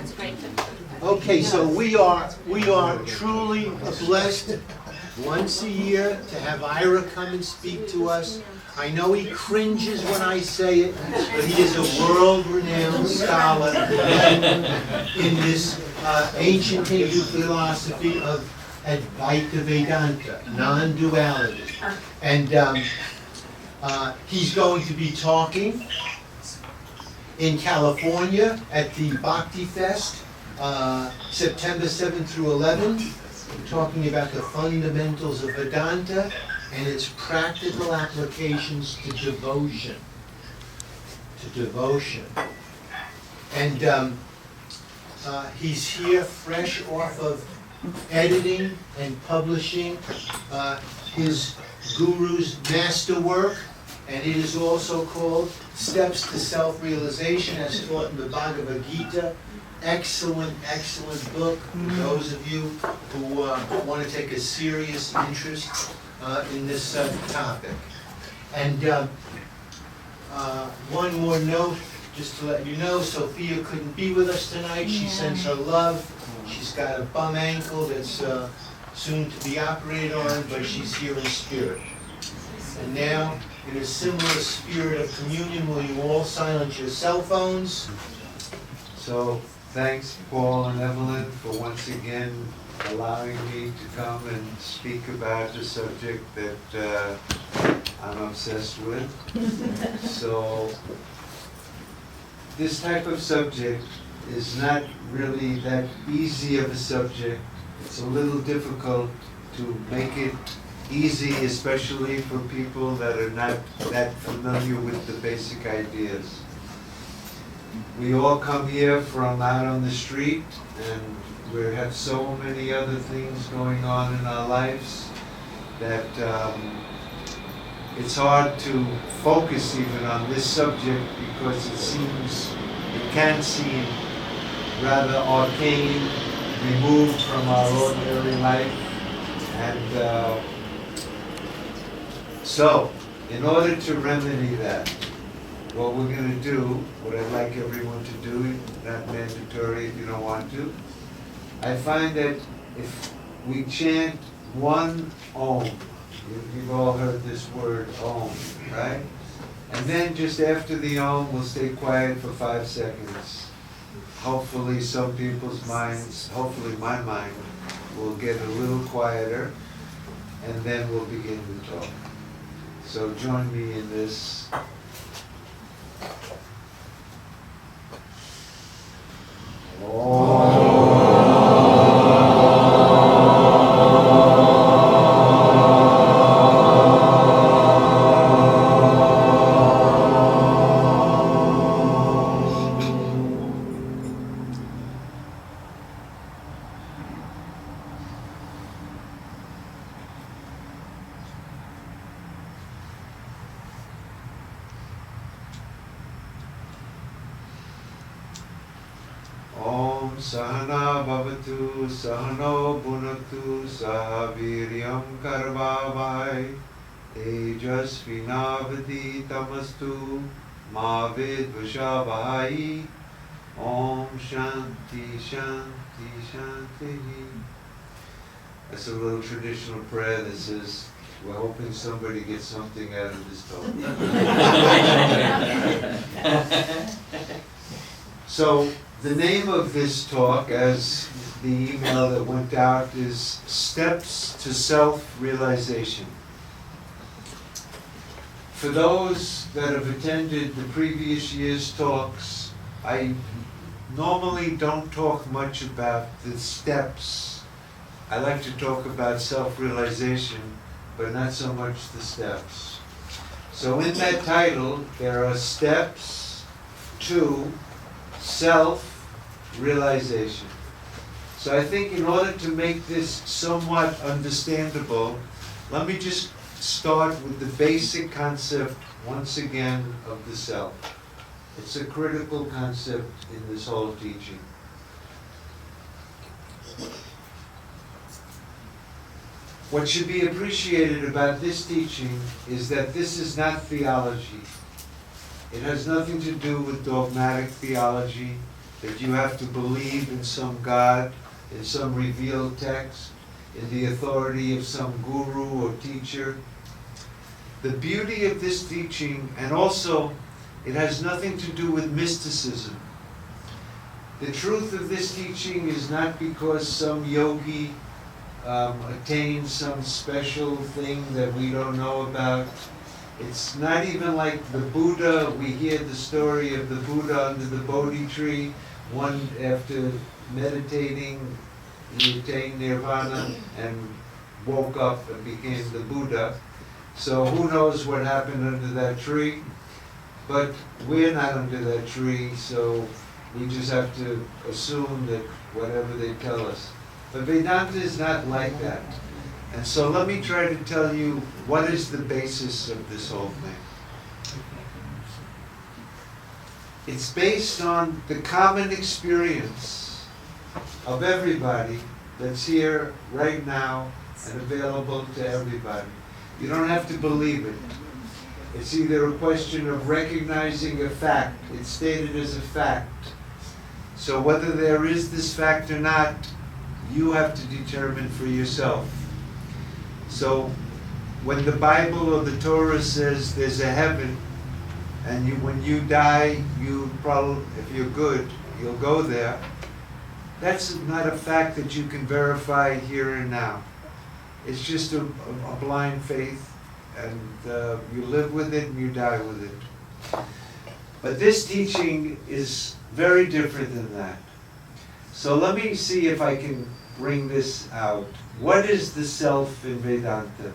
That's great. Okay, so we are truly blessed once a year to have Ira come and speak to us. I know he cringes when I say it, but he is a world-renowned scholar in this ancient Hindu philosophy of Advaita Vedanta, non-duality. And he's going to be talking in California at the Bhakti Fest, September 7th through 11th, talking about the fundamentals of Vedanta and its practical applications to devotion. And he's here fresh off of editing and publishing his guru's masterwork, and it is also called Steps to Self-Realization, as taught in the Bhagavad Gita. Excellent, excellent book for those of you who want to take a serious interest in this topic. And one more note, just to let you know, Sophia couldn't be with us tonight. She sends her love. She's got a bum ankle that's soon to be operated on, but she's here in spirit. And now, in a similar spirit of communion, will you all silence your cell phones? So, thanks Paul and Evelyn for once again allowing me to come and speak about the subject that I'm obsessed with. So, this type of subject is not really that easy of a subject. It's a little difficult to make it easy, especially for people that are not that familiar with the basic ideas. We all come here from out on the street, and we have so many other things going on in our lives that it's hard to focus even on this subject because it can seem rather arcane, removed from our ordinary life. And so, in order to remedy that, what we're going to do, what I'd like everyone to do, not mandatory if you don't want to, I find that if we chant one Om, you've all heard this word Om, right? And then just after the Om, we'll stay quiet for 5 seconds. Hopefully some people's minds, hopefully my mind, will get a little quieter, and then we'll begin to talk. So join me in this. Om Sahana Bhavatu Sahano Bhunaktu Saha Viryam Karvavai Tejasvinavadi Tamastu Ma Vidvashavai Om Shanti Shanti Shanti. That's a little traditional prayer that says, we're hoping somebody gets something out of this talk. So, the name of this talk, as the email that went out, is Steps to Self-Realization. For those that have attended the previous year's talks, I normally don't talk much about the steps. I like to talk about self-realization, but not so much the steps. So in that title, there are steps to self-realization. So I think in order to make this somewhat understandable, let me just start with the basic concept, once again, of the self. It's a critical concept in this whole teaching. What should be appreciated about this teaching is that this is not theology. It has nothing to do with dogmatic theology. that you have to believe in some God, in some revealed text, in the authority of some guru or teacher. The beauty of this teaching, and also it has nothing to do with mysticism. The truth of this teaching is not because some yogi attained some special thing that we don't know about. It's not even like the Buddha. We hear the story of the Buddha under the Bodhi tree. One, after meditating, he attained nirvana and woke up and became the Buddha. So who knows what happened under that tree? But we're not under that tree, so we just have to assume that whatever they tell us. But Vedanta is not like that. And so let me try to tell you what is the basis of this whole thing. It's based on the common experience of everybody that's here right now and available to everybody. You don't have to believe it. It's either a question of recognizing a fact. It's stated as a fact. So whether there is this fact or not, you have to determine for yourself. So when the Bible or the Torah says there's a heaven, and when you die, you probably, if you're good, you'll go there, that's not a fact that you can verify here and now. It's just a blind faith, and you live with it and you die with it. But this teaching is very different than that. So let me see if I can bring this out. What is the self in Vedanta?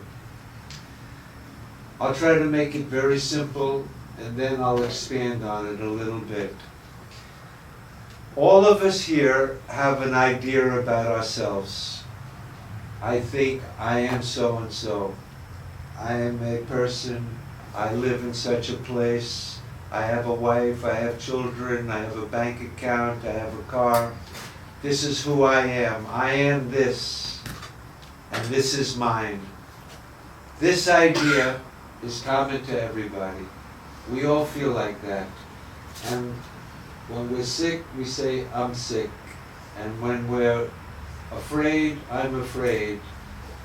I'll try to make it very simple, and then I'll expand on it a little bit. All of us here have an idea about ourselves. I think I am so-and-so. I am a person. I live in such a place. I have a wife. I have children. I have a bank account. I have a car. This is who I am. I am this. And this is mine. This idea is common to everybody. We all feel like that. And when we're sick, we say, I'm sick. And when we're afraid, I'm afraid.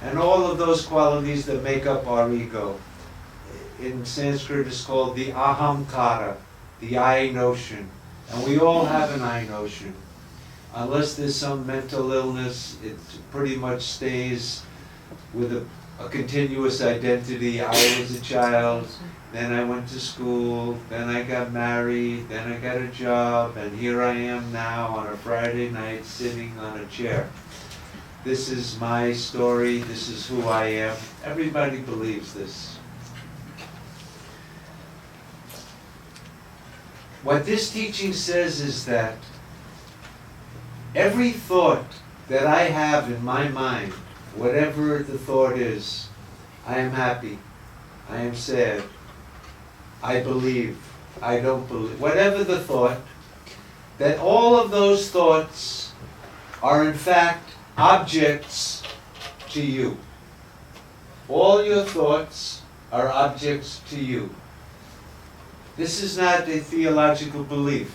And all of those qualities that make up our ego. In Sanskrit, it's called the ahamkara, the I notion. And we all have an I notion. Unless there's some mental illness, it pretty much stays with a continuous identity. I was a child, then I went to school, then I got married, then I got a job, and here I am now on a Friday night sitting on a chair. This is my story, this is who I am. Everybody believes this. What this teaching says is that every thought that I have in my mind, whatever the thought is, I am happy, I am sad, I believe, I don't believe, whatever the thought, that all of those thoughts are in fact objects to you. All your thoughts are objects to you. This is not a theological belief.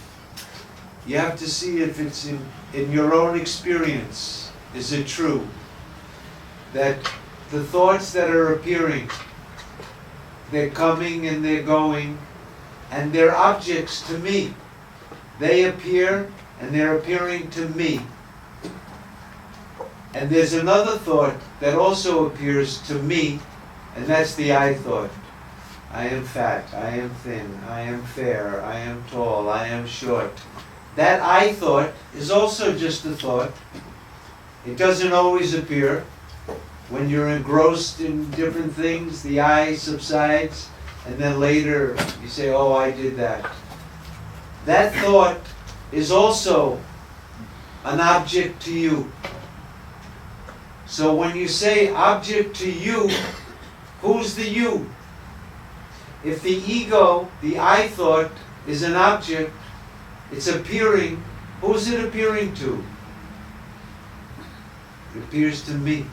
You have to see if it's in your own experience. Is it true that the thoughts that are appearing, they're coming and they're going, and they're objects to me. They appear and they're appearing to me. And there's another thought that also appears to me, and that's the I thought. I am fat, I am thin, I am fair, I am tall, I am short. That I thought is also just a thought. It doesn't always appear. When you're engrossed in different things, the I subsides, and then later you say, oh, I did that. That thought is also an object to you. So when you say object to you, who's the you? If the ego, the I thought, is an object, it's appearing, who's it appearing to? It appears to me.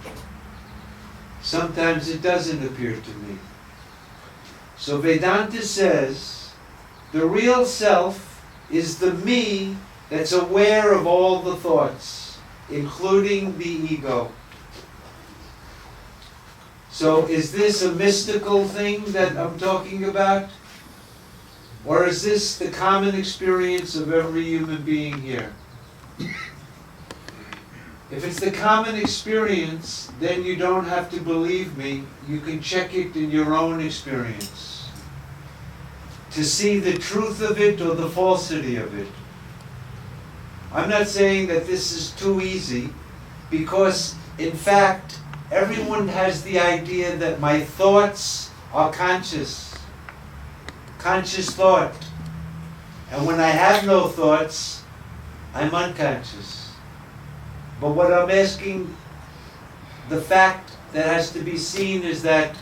Sometimes it doesn't appear to me. So Vedanta says the real self is the me that's aware of all the thoughts, including the ego. So is this a mystical thing that I'm talking about? Or is this the common experience of every human being here? If it's the common experience, then you don't have to believe me. You can check it in your own experience to see the truth of it or the falsity of it. I'm not saying that this is too easy, because in fact, everyone has the idea that my thoughts are conscious thought. And when I have no thoughts, I'm unconscious. But what I'm asking, the fact that has to be seen is that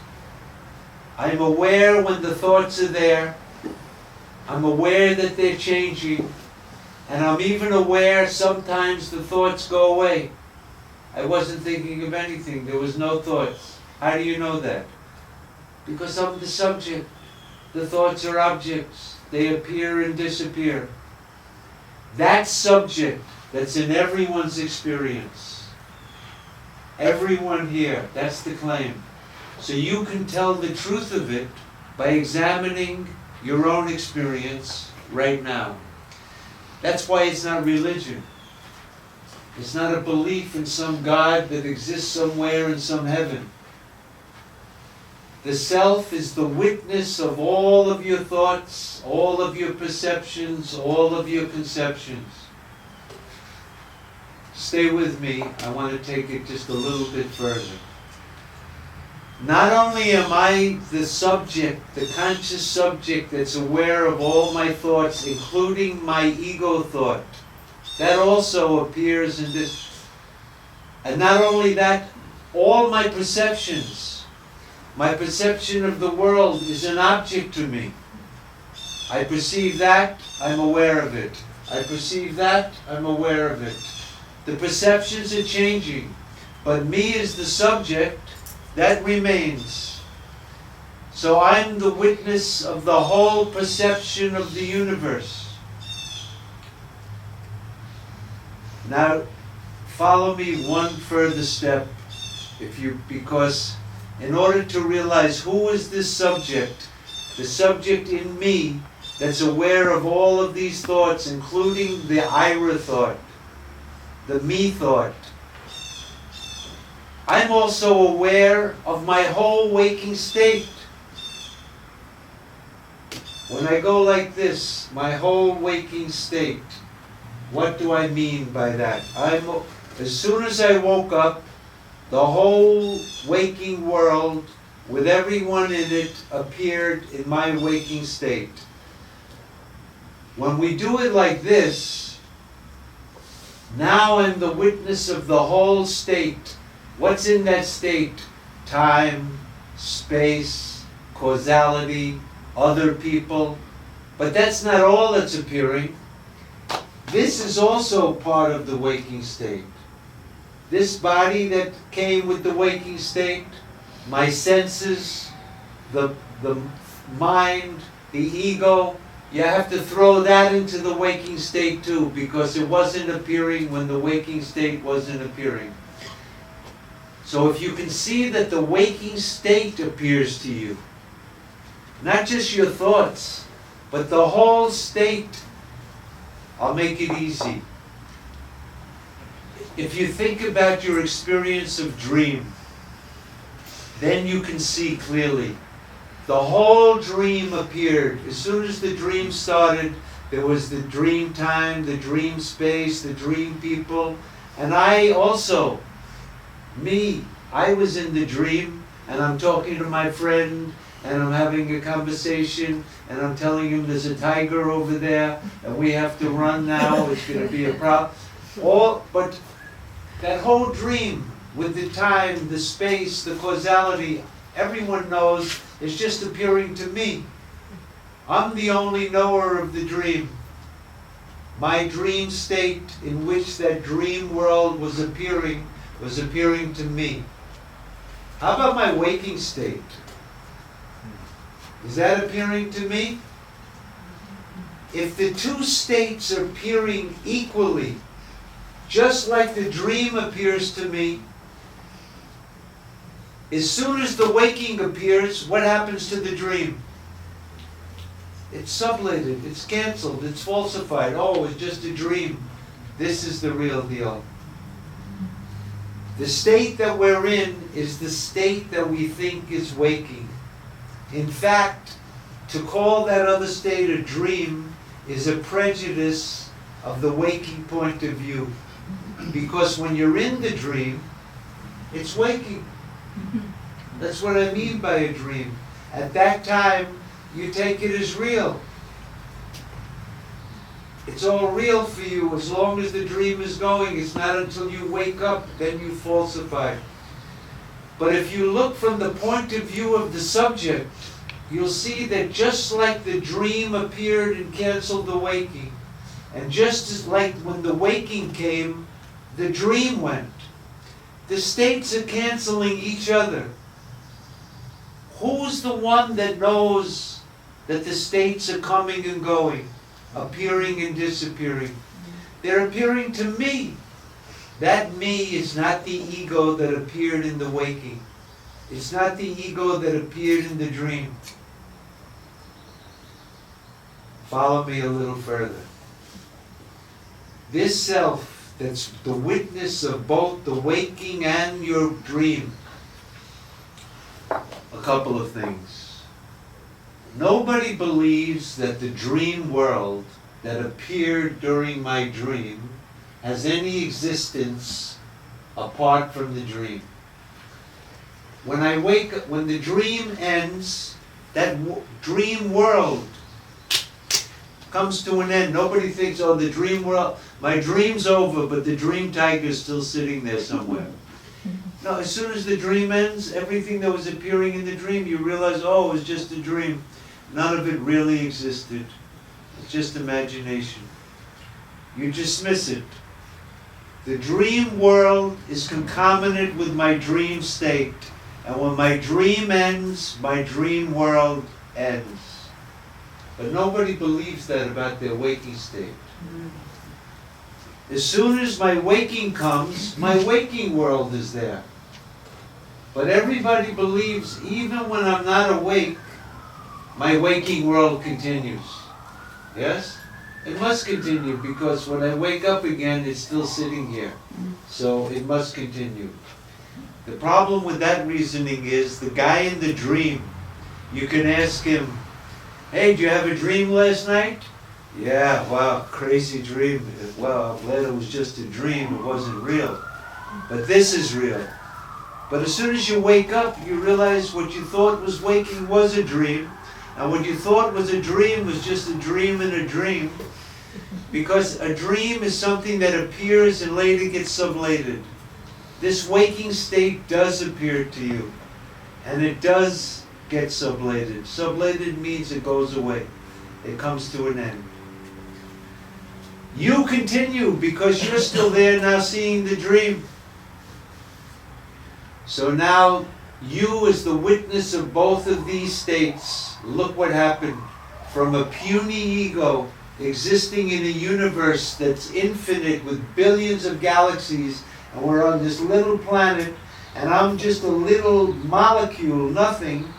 I'm aware when the thoughts are there, I'm aware that they're changing, and I'm even aware sometimes the thoughts go away. I wasn't thinking of anything, there was no thoughts. How do you know that? Because I'm the subject. The thoughts are objects. They appear and disappear. That subject that's in everyone's experience. Everyone here, that's the claim. So you can tell the truth of it by examining your own experience right now. That's why it's not religion. It's not a belief in some God that exists somewhere in some heaven. The self is the witness of all of your thoughts, all of your perceptions, all of your conceptions. Stay with me. I want to take it just a little bit further. Not only am I the subject, the conscious subject that's aware of all my thoughts, including my ego thought. That also appears in this. And not only that, all my perceptions. My perception of the world is an object to me. I perceive that, I'm aware of it. I perceive that, I'm aware of it. The perceptions are changing, but me as the subject, that remains. So I'm the witness of the whole perception of the universe. Now, follow me one further step, because in order to realize who is this subject, the subject in me that's aware of all of these thoughts, including the Ira thought, the me thought. I'm also aware of my whole waking state. When I go like this, my whole waking state, what do I mean by that? As soon as I woke up, the whole waking world, with everyone in it, appeared in my waking state. When we do it like this, now I'm the witness of the whole state. What's in that state? Time, space, causality, other people. But that's not all that's appearing. This is also part of the waking state. This body that came with the waking state, my senses, the mind, the ego, you have to throw that into the waking state too, because it wasn't appearing when the waking state wasn't appearing. So if you can see that the waking state appears to you, not just your thoughts, but the whole state, I'll make it easy. If you think about your experience of dream, then you can see clearly. The whole dream appeared. As soon as the dream started, there was the dream time, the dream space, the dream people. And I also, I was in the dream, and I'm talking to my friend, and I'm having a conversation, and I'm telling him there's a tiger over there, and we have to run now, it's going to be a problem. But that whole dream, with the time, the space, the causality, everyone knows is just appearing to me. I'm the only knower of the dream. My dream state in which that dream world was appearing to me. How about my waking state? Is that appearing to me? if the two states are appearing equally, just like the dream appears to me, as soon as the waking appears, what happens to the dream? It's sublated, it's canceled, it's falsified. Oh, it's just a dream. This is the real deal. The state that we're in is the state that we think is waking. In fact, to call that other state a dream is a prejudice of the waking point of view. Because when you're in the dream, it's waking. That's what I mean by a dream. At that time, you take it as real. It's all real for you as long as the dream is going. It's not until you wake up then you falsify. But if you look from the point of view of the subject, you'll see that just like the dream appeared and canceled the waking, and just as like when the waking came, the dream went. The states are canceling each other. Who's the one that knows that the states are coming and going, appearing and disappearing? They're appearing to me. That me is not the ego that appeared in the waking. It's not the ego that appeared in the dream. Follow me a little further. This self that's the witness of both the waking and your dream. A couple of things. Nobody believes that the dream world that appeared during my dream has any existence apart from the dream. When I wake up, when the dream ends, that dream world comes to an end. Nobody thinks, oh, the dream world, my dream's over, but the dream tiger's still sitting there somewhere. No, as soon as the dream ends, everything that was appearing in the dream, you realize, oh, it was just a dream. None of it really existed. It's just imagination. You dismiss it. The dream world is concomitant with my dream state. And when my dream ends, my dream world ends. But nobody believes that about their waking state. As soon as my waking comes, my waking world is there. But everybody believes even when I'm not awake, my waking world continues. Yes? It must continue because when I wake up again, it's still sitting here. So it must continue. The problem with that reasoning is the guy in the dream, you can ask him, hey, did you have a dream last night? Yeah, wow, crazy dream. Well, I'm glad it was just a dream, it wasn't real. But this is real. But as soon as you wake up, you realize what you thought was waking was a dream. And what you thought was a dream was just a dream in a dream. Because a dream is something that appears and later gets sublated. This waking state does appear to you. And it does get sublated. Sublated means it goes away. It comes to an end. You continue because you're still there now seeing the dream. So now you as the witness of both of these states, look what happened. From a puny ego existing in a universe that's infinite with billions of galaxies, and we're on this little planet, and I'm just a little molecule, nothing.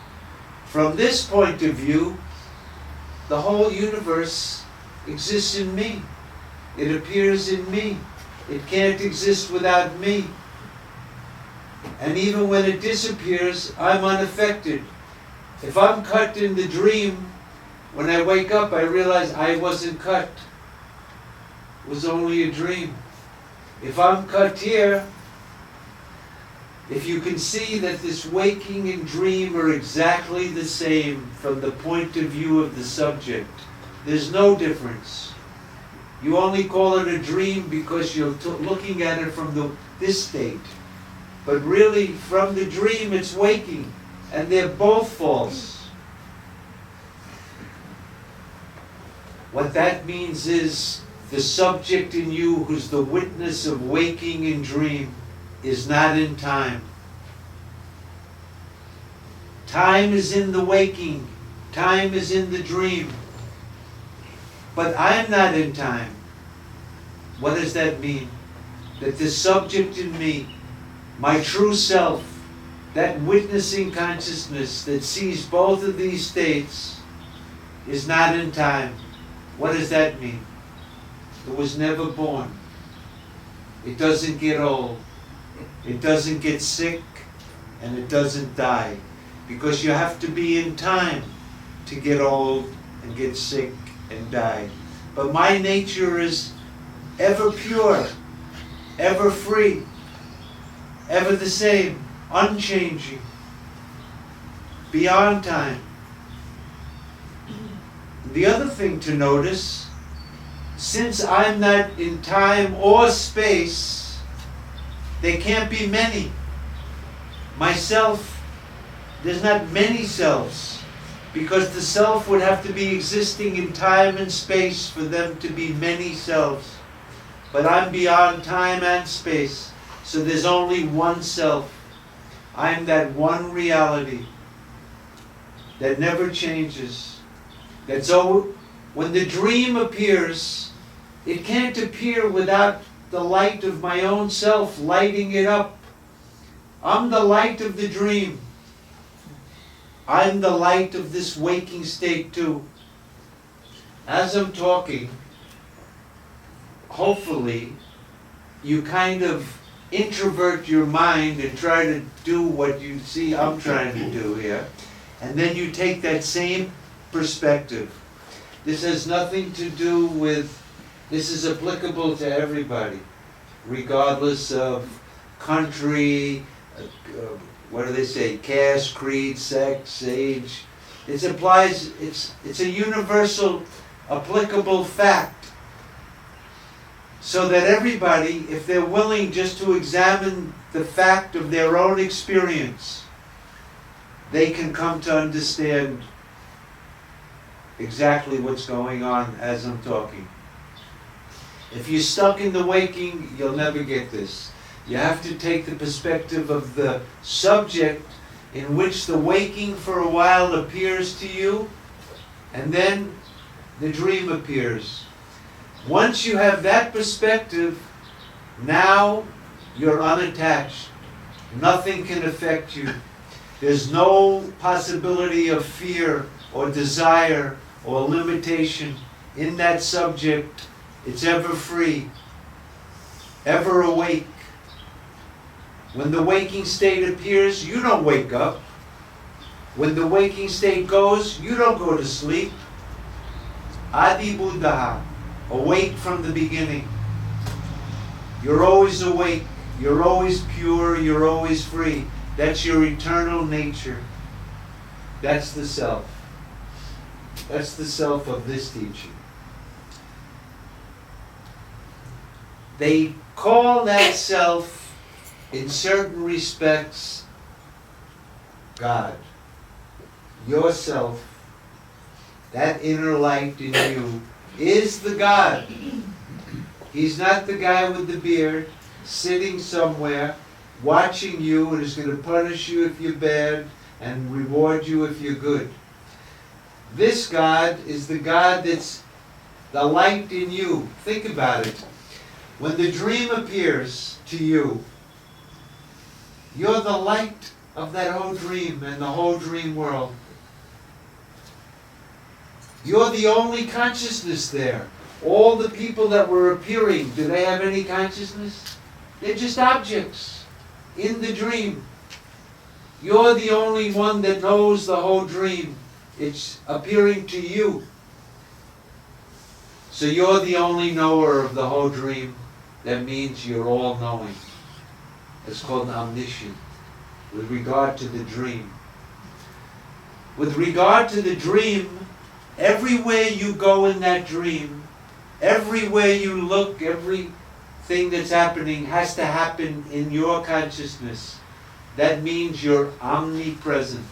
From this point of view, the whole universe exists in me. It appears in me. It can't exist without me. And even when it disappears, I'm unaffected. If I'm cut in the dream, when I wake up, I realize I wasn't cut. It was only a dream. If I'm cut here, if you can see that this waking and dream are exactly the same from the point of view of the subject, there's no difference. You only call it a dream because you're looking at it from this state. But really, from the dream, it's waking. And they're both false. What that means is the subject in you who's the witness of waking and dream is not in time. Time is in the waking. Time is in the dream. But I'm not in time. What does that mean? That the subject in me, my true self, that witnessing consciousness that sees both of these states, is not in time. What does that mean? It was never born. It doesn't get old. It doesn't get sick, and it doesn't die. Because you have to be in time to get old and get sick and die. But my nature is ever pure, ever free, ever the same, unchanging, beyond time. The other thing to notice, since I'm not in time or space, there can't be many. Myself, there's not many selves, because the self would have to be existing in time and space for them to be many selves. But I'm beyond time and space, so there's only one self. I'm that one reality that never changes. That's so when the dream appears, it can't appear without the light of my own self lighting it up. I'm the light of the dream. I'm the light of this waking state too. As I'm talking, hopefully you kind of introvert your mind and try to do what you see I'm trying to do here. And then you take that same perspective. This has nothing to do with, this is applicable to everybody, regardless of country, what do they say, caste, creed, sex, age. It applies, it's a universal applicable fact. So that everybody, if they're willing just to examine the fact of their own experience, they can come to understand exactly what's going on as I'm talking. If you're stuck in the waking, you'll never get this. You have to take the perspective of the subject in which the waking for a while appears to you, and then the dream appears. Once you have that perspective, now you're unattached. Nothing can affect you. There's no possibility of fear or desire or limitation in that subject. It's ever free, ever awake. When the waking state appears, you don't wake up. When the waking state goes, you don't go to sleep. Adi Buddha, awake from the beginning. You're always awake, you're always pure, you're always free. That's your eternal nature. That's the self. That's the self of this teaching. They call that self, in certain respects, God. Yourself, that inner light in you, is the God. He's not the guy with the beard, sitting somewhere, watching you, and is going to punish you if you're bad, and reward you if you're good. This God is the God that's the light in you. Think about it. When the dream appears to you, you're the light of that whole dream and the whole dream world. You're the only consciousness there. All the people that were appearing, do they have any consciousness? They're just objects in the dream. You're the only one that knows the whole dream. It's appearing to you. So you're the only knower of the whole dream. That means you're all-knowing. It's called omniscient with regard to the dream. With regard to the dream, everywhere you go in that dream, everywhere you look, everything that's happening has to happen in your consciousness. That means you're omnipresent.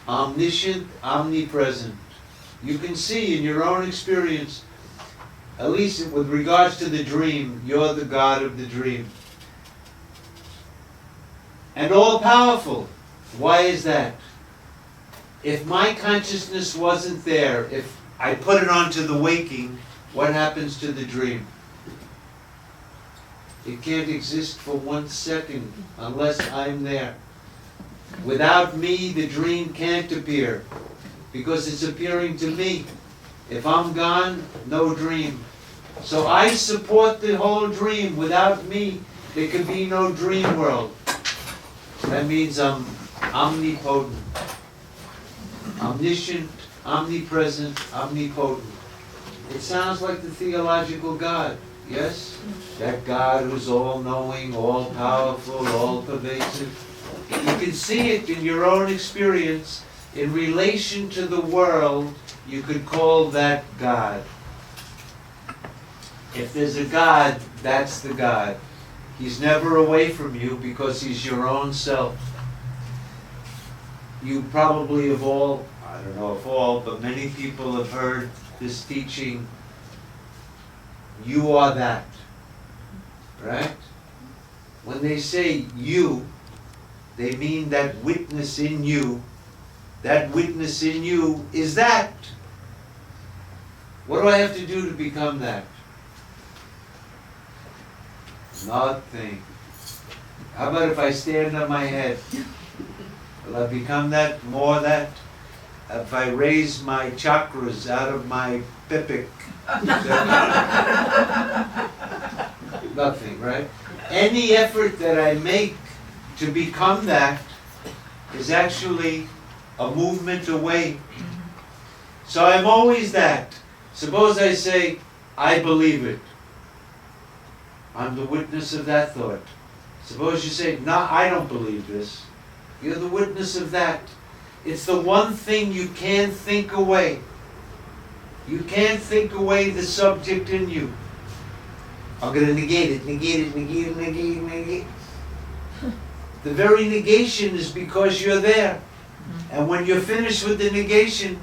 Omniscient, omnipresent. You can see in your own experience, at least with regards to the dream, you're the God of the dream. And all-powerful. Why is that? If my consciousness wasn't there, if I put it onto the waking, what happens to the dream? It can't exist for 1 second unless I'm there. Without me, the dream can't appear because it's appearing to me. If I'm gone, no dream. So I support the whole dream. Without me, there can be no dream world. That means I'm omnipotent, omniscient, omnipresent, omnipotent. It sounds like the theological God, yes? That God who's all-knowing, all-powerful, all-pervasive. You can see it in your own experience. In relation to the world, you could call that God. If there's a God, that's the God. He's never away from you because he's your own self. You probably have all, I don't know if all, but many people have heard this teaching, you are that, right? When they say you, they mean that witness in you. That witness in you is that. What do I have to do to become that? Nothing. How about if I stand on my head? Will I become that, more that? If I raise my chakras out of my pipic? Nothing, right? Any effort that I make to become that is actually a movement away. So I'm always that. Suppose I say, I believe it. I'm the witness of that thought. Suppose you say, no, I don't believe this. You're the witness of that. It's the one thing you can't think away. You can't think away the subject in you. I'm going to negate it, negate it, negate it, negate it, negate it. The very negation is because you're there. And when you're finished with the negation,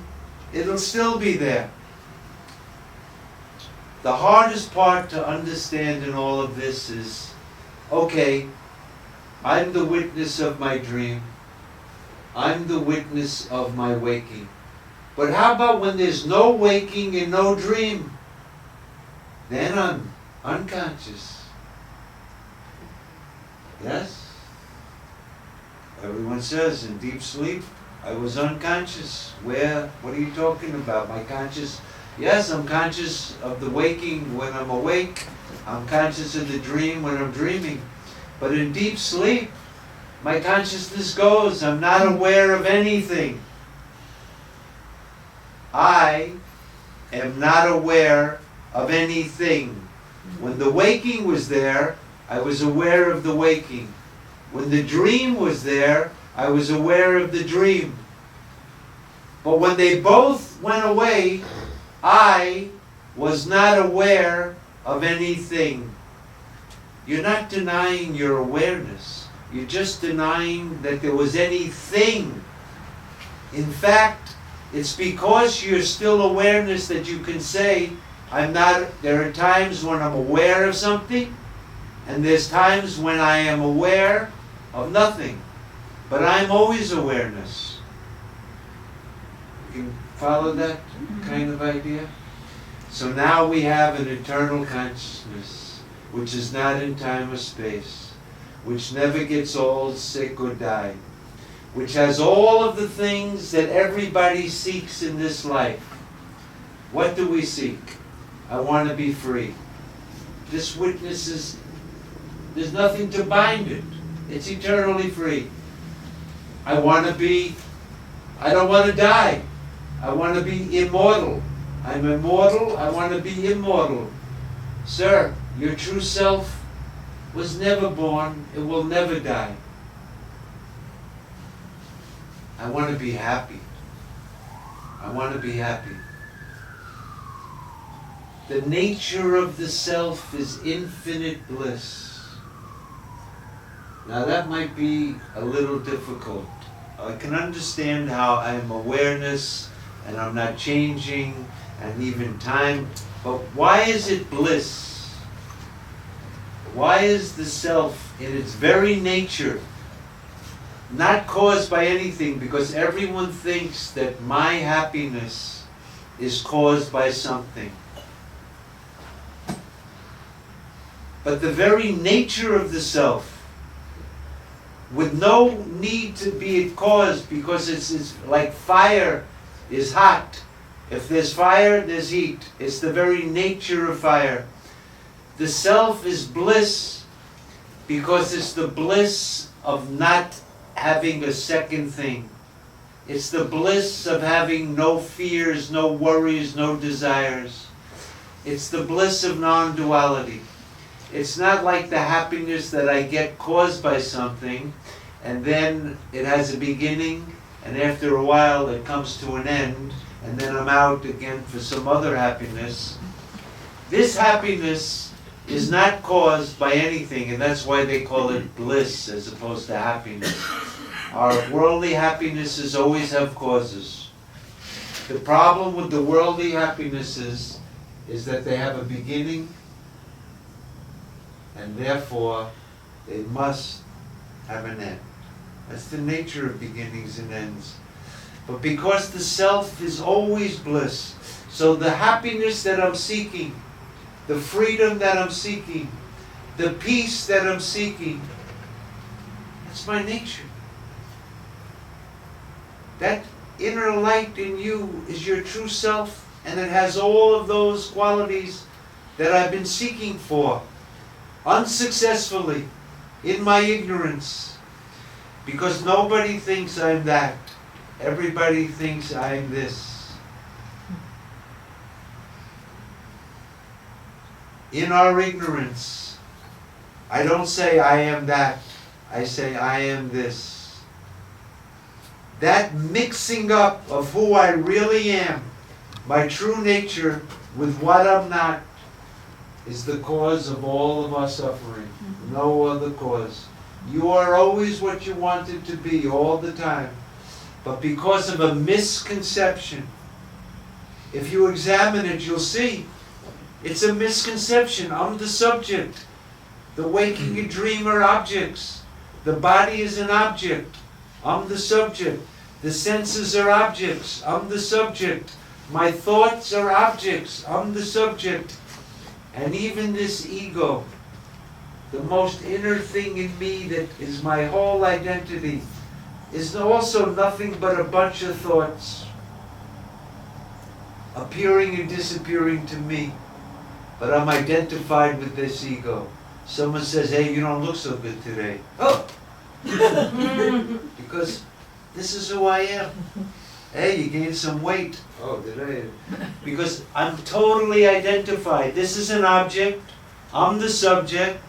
it'll still be there. The hardest part to understand in all of this is, okay, I'm the witness of my dream. I'm the witness of my waking. But how about when there's no waking and no dream? Then I'm unconscious. Yes? Everyone says in deep sleep, I was unconscious. Where? What are you talking about? My conscious? Yes, I'm conscious of the waking when I'm awake. I'm conscious of the dream when I'm dreaming. But in deep sleep, my consciousness goes. I'm not aware of anything. I am not aware of anything. When the waking was there, I was aware of the waking. When the dream was there, I was aware of the dream. But when they both went away, I was not aware of anything. You're not denying your awareness. You're just denying that there was anything. In fact, it's because you're still awareness that you can say, there are times when I'm aware of something, and there's times when I am aware of nothing. But I'm always awareness. You can follow that kind of idea? So now we have an eternal consciousness, which is not in time or space, which never gets old, sick, or die, which has all of the things that everybody seeks in this life. What do we seek? I want to be free. This witness is, there's nothing to bind it. It's eternally free. I don't want to die. I want to be immortal. I'm immortal, I want to be immortal. Sir, your true self was never born, it will never die. I want to be happy. I want to be happy. The nature of the self is infinite bliss. Now that might be a little difficult. I can understand how I'm awareness and I'm not changing and even time, but why is it bliss? Why is the self in its very nature not caused by anything? Because everyone thinks that my happiness is caused by something. But the very nature of the self, with no need to be caused, because it's like fire is hot. If there's fire, there's heat. It's the very nature of fire. The self is bliss because it's the bliss of not having a second thing. It's the bliss of having no fears, no worries, no desires. It's the bliss of non-duality. It's not like the happiness that I get caused by something, and then it has a beginning, and after a while it comes to an end, and then I'm out again for some other happiness. This happiness is not caused by anything, and that's why they call it bliss as opposed to happiness. Our worldly happinesses always have causes. The problem with the worldly happinesses is that they have a beginning, and therefore they must have an end. That's the nature of beginnings and ends. But because the self is always bliss, so the happiness that I'm seeking, the freedom that I'm seeking, the peace that I'm seeking, that's my nature. That inner light in you is your true self, and it has all of those qualities that I've been seeking for, unsuccessfully, in my ignorance, because nobody thinks I'm that. Everybody thinks I'm this. In our ignorance, I don't say I am that. I say I am this. That mixing up of who I really am, my true nature, with what I'm not, is the cause of all of our suffering. No other cause. You are always what you wanted to be all the time. But because of a misconception, if you examine it, you'll see it's a misconception. I'm the subject. The waking and dream are objects. The body is an object. I'm the subject. The senses are objects. I'm the subject. My thoughts are objects. I'm the subject. And even this ego, the most inner thing in me that is my whole identity, is also nothing but a bunch of thoughts appearing and disappearing to me. But I'm identified with this ego. Someone says, hey, you don't look so good today. Oh! Because this is who I am. Hey, you gained some weight. Oh, did I? Because I'm totally identified. This is an object. I'm the subject.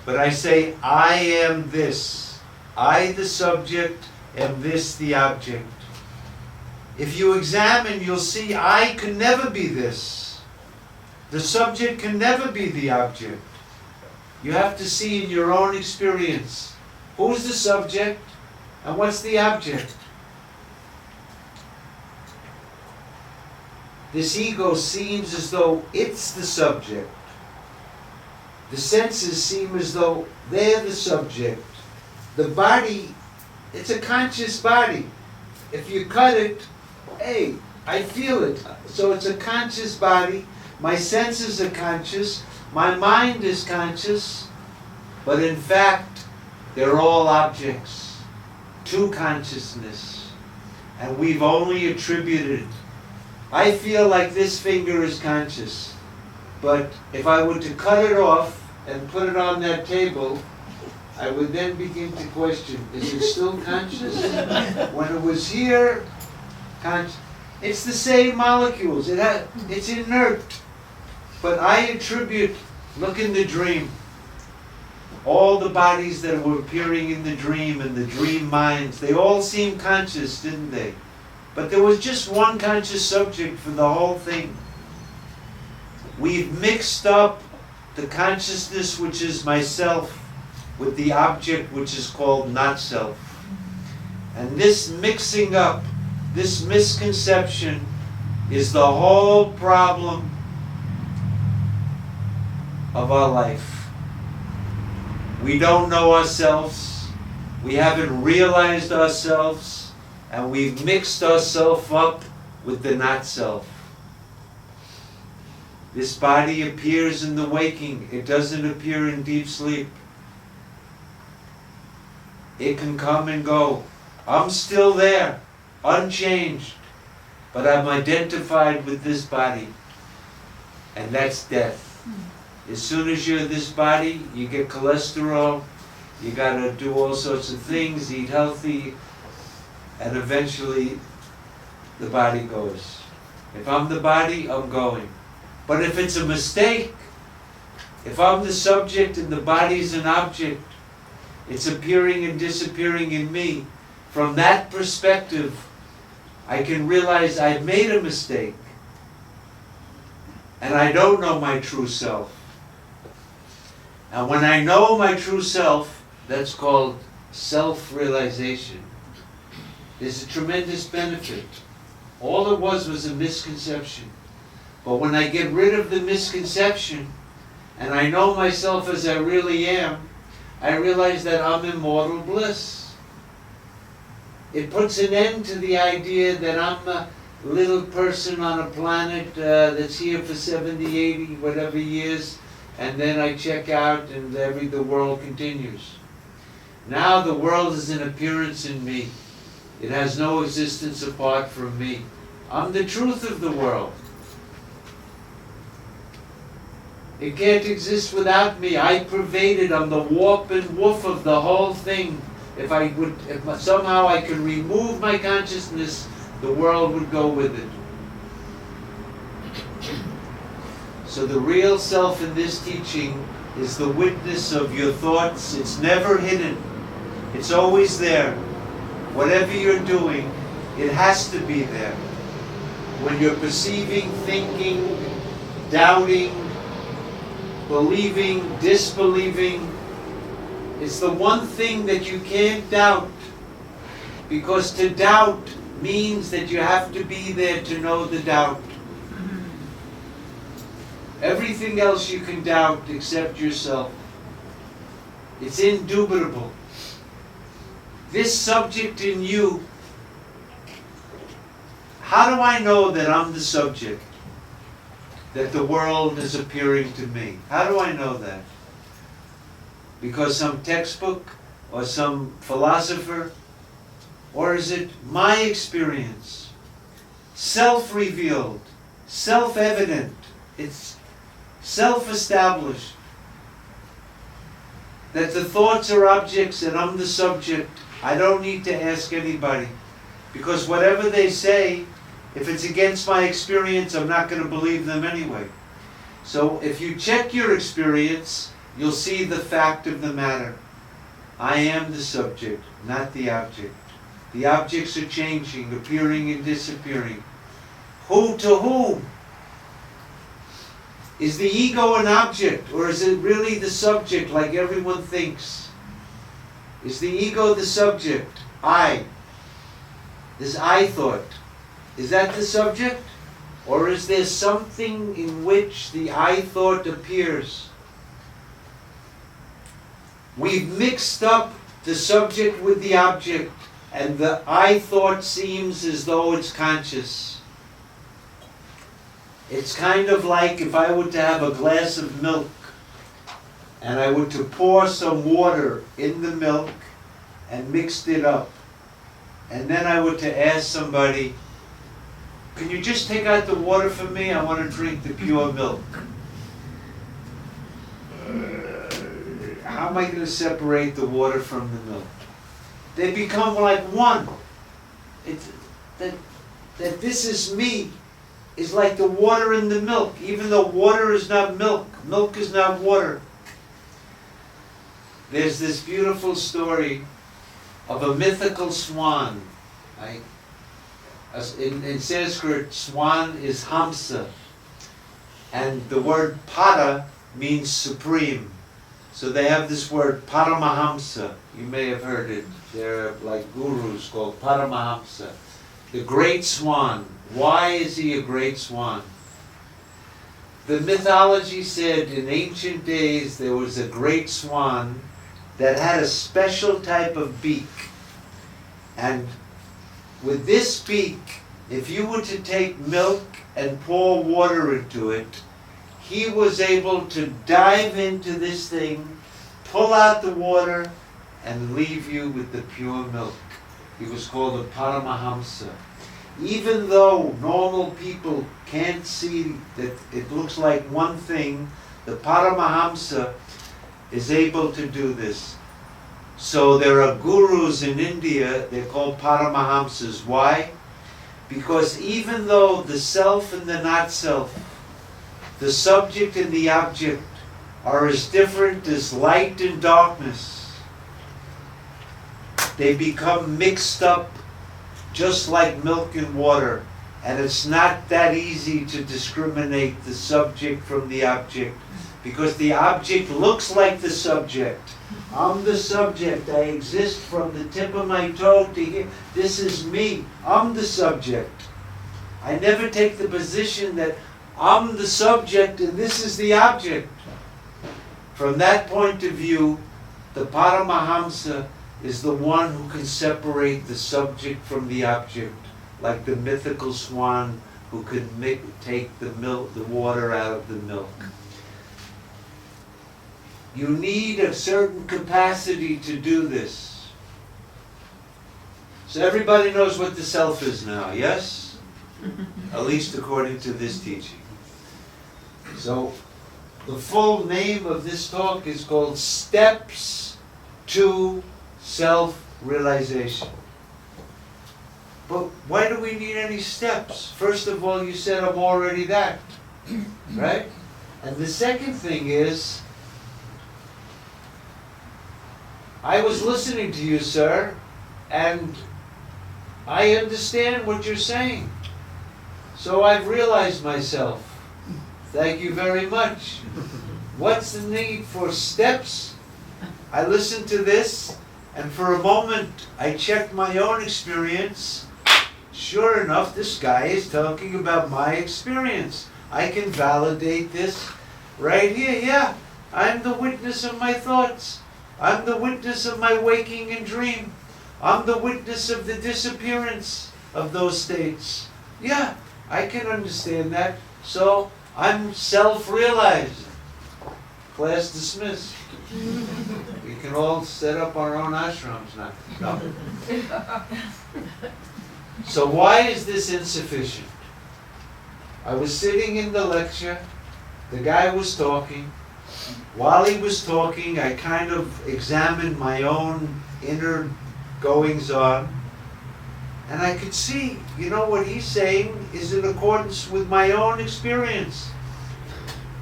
But I say, I am this. I, the subject, am this, the object. If you examine, you'll see I can never be this. The subject can never be the object. You have to see in your own experience, who's the subject and what's the object. This ego seems as though it's the subject. The senses seem as though they're the subject. The body, it's a conscious body. If you cut it, hey, I feel it. So it's a conscious body. My senses are conscious. My mind is conscious. But in fact, they're all objects to consciousness. And we've only attributed. I feel like this finger is conscious. But if I were to cut it off and put it on that table, I would then begin to question, is it still conscious? When it was here, it's the same molecules. It's inert. But I attribute, look in the dream, all the bodies that were appearing in the dream and the dream minds, they all seemed conscious, didn't they? But there was just one conscious subject for the whole thing. We've mixed up the consciousness which is myself with the object which is called not self. And this mixing up, this misconception, is the whole problem of our life. We don't know ourselves, we haven't realized ourselves, and we've mixed ourselves up with the not-self. This body appears in the waking. It doesn't appear in deep sleep. It can come and go. I'm still there, unchanged, but I'm identified with this body, and that's death. As soon as you're this body, you get cholesterol, you gotta do all sorts of things, eat healthy, and eventually the body goes. If I'm the body, I'm going. But if it's a mistake, if I'm the subject and the body's an object, it's appearing and disappearing in me. From that perspective, I can realize I've made a mistake and I don't know my true self. And when I know my true self, that's called self-realization. There's a tremendous benefit. All it was a misconception. But when I get rid of the misconception and I know myself as I really am, I realize that I'm immortal bliss. It puts an end to the idea that I'm a little person on a planet that's here for 70, 80, whatever years, and then I check out and the world continues. Now the world is an appearance in me. It has no existence apart from me. I'm the truth of the world. It can't exist without me. I pervade it. I'm the warp and woof of the whole thing. If somehow I could remove my consciousness, the world would go with it. So the real self in this teaching is the witness of your thoughts. It's never hidden. It's always there. Whatever you're doing, it has to be there. When you're perceiving, thinking, doubting, believing, disbelieving, it's the one thing that you can't doubt. Because to doubt means that you have to be there to know the doubt. Everything else you can doubt except yourself. It's indubitable. This subject in you, how do I know that I'm the subject? That the world is appearing to me? How do I know that? Because some textbook or some philosopher? Or is it my experience? Self-revealed, self-evident. It's self-established. That the thoughts are objects and I'm the subject. I don't need to ask anybody. Because whatever they say, if it's against my experience, I'm not going to believe them anyway. So if you check your experience, you'll see the fact of the matter. I am the subject, not the object. The objects are changing, appearing and disappearing. Who to whom? Is the ego an object, or is it really the subject like everyone thinks? Is the ego the subject? I. This I thought. Is that the subject? Or is there something in which the I thought appears? We've mixed up the subject with the object, and the I thought seems as though it's conscious. It's kind of like if I were to have a glass of milk, and I were to pour some water in the milk and mixed it up, and then I were to ask somebody, can you just take out the water for me? I want to drink the pure milk. How am I going to separate the water from the milk? They become like one. That this is me is like the water in the milk, even though water is not milk. Milk is not water. There's this beautiful story of a mythical swan. In Sanskrit, swan is Hamsa. And the word Pada means supreme. So they have this word Paramahamsa. You may have heard it. They're like gurus called Paramahamsa. The great swan. Why is he a great swan? The mythology said in ancient days there was a great swan that had a special type of beak. And with this beak, if you were to take milk and pour water into it, he was able to dive into this thing, pull out the water, and leave you with the pure milk. He was called a Paramahamsa. Even though normal people can't see that it looks like one thing, the Paramahamsa is able to do this. So there are gurus in India, they're called Paramahamsas. Why? Because even though the self and the not self, the subject and the object, are as different as light and darkness, they become mixed up just like milk and water. And it's not that easy to discriminate the subject from the object, because the object looks like the subject. I'm the subject. I exist from the tip of my toe to here. This is me. I'm the subject. I never take the position that I'm the subject and this is the object. From that point of view, the Paramahamsa is the one who can separate the subject from the object, like the mythical swan who can take the water out of the milk. You need a certain capacity to do this. So everybody knows what the self is now, yes? At least according to this teaching. So the full name of this talk is called Steps to Self-Realization. But why do we need any steps? First of all, you said I'm already that, right? And the second thing is, I was listening to you, sir, and I understand what you're saying. So I've realized myself. Thank you very much. What's the need for steps? I listened to this, and for a moment I checked my own experience. Sure enough, this guy is talking about my experience. I can validate this right here. Yeah, I'm the witness of my thoughts. I'm the witness of my waking and dream. I'm the witness of the disappearance of those states. Yeah, I can understand that. So I'm self-realized. Class dismissed. We can all set up our own ashrams now. No. So why is this insufficient? I was sitting in the lecture. The guy was talking. While he was talking, I kind of examined my own inner goings-on, and I could see, what he's saying is in accordance with my own experience.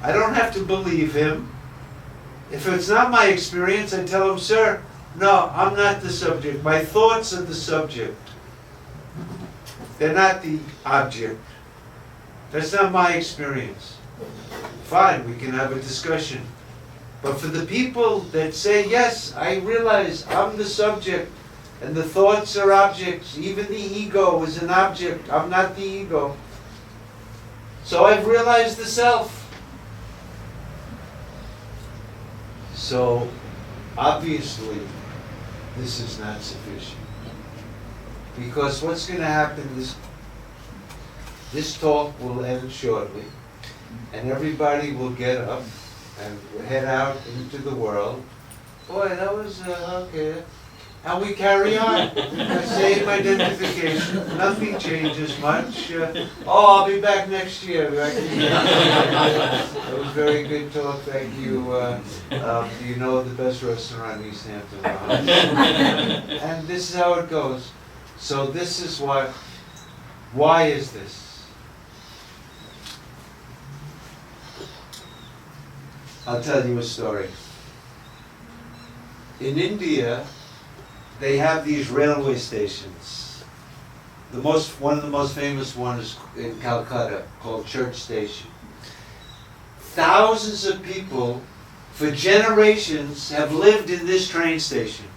I don't have to believe him. If it's not my experience, I tell him, sir, no, I'm not the subject. My thoughts are the subject. They're not the object. That's not my experience. Fine, we can have a discussion. But for the people that say, yes, I realize I'm the subject and the thoughts are objects, even the ego is an object, I'm not the ego. So I've realized the self. So obviously this is not sufficient. Because what's going to happen is this talk will end shortly and everybody will get up and head out into the world. Boy, that was, okay. And we carry on. Same identification. Nothing changes much. I'll be back next year. That was very good talk. Thank you. Do you know the best restaurant in East Hampton? And this is how it goes. So this is why is this? I'll tell you a story. In India, they have these railway stations. One of the most famous ones is in Calcutta, called Church Station. Thousands of people, for generations, have lived in this train station.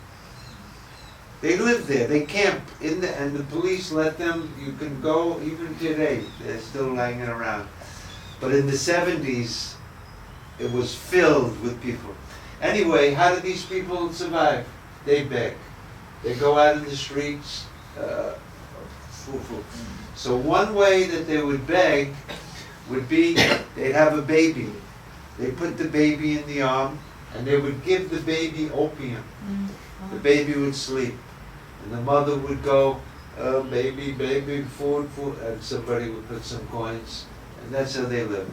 They live there. They camp and the police let them. You can go even today. They're still hanging around. But in the 70s. It was filled with people. Anyway, how do these people survive? They beg. They go out in the streets. foo, foo. So one way that they would beg would be they'd have a baby. They put the baby in the arm and they would give the baby opium. The baby would sleep. And the mother would go, oh, baby, baby, food, food, and somebody would put some coins. And that's how they lived.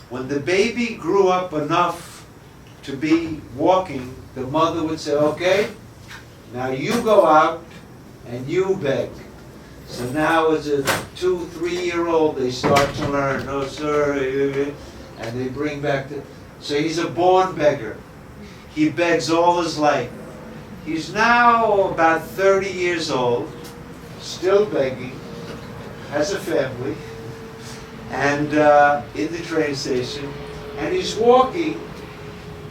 When the baby grew up enough to be walking, the mother would say, okay, now you go out and you beg. So now as a 2, 3-year-old, they start to learn, no sir, and they bring back the, so he's a born beggar. He begs all his life. He's now about 30 years old, still begging, has a family, and in the train station, and he's walking,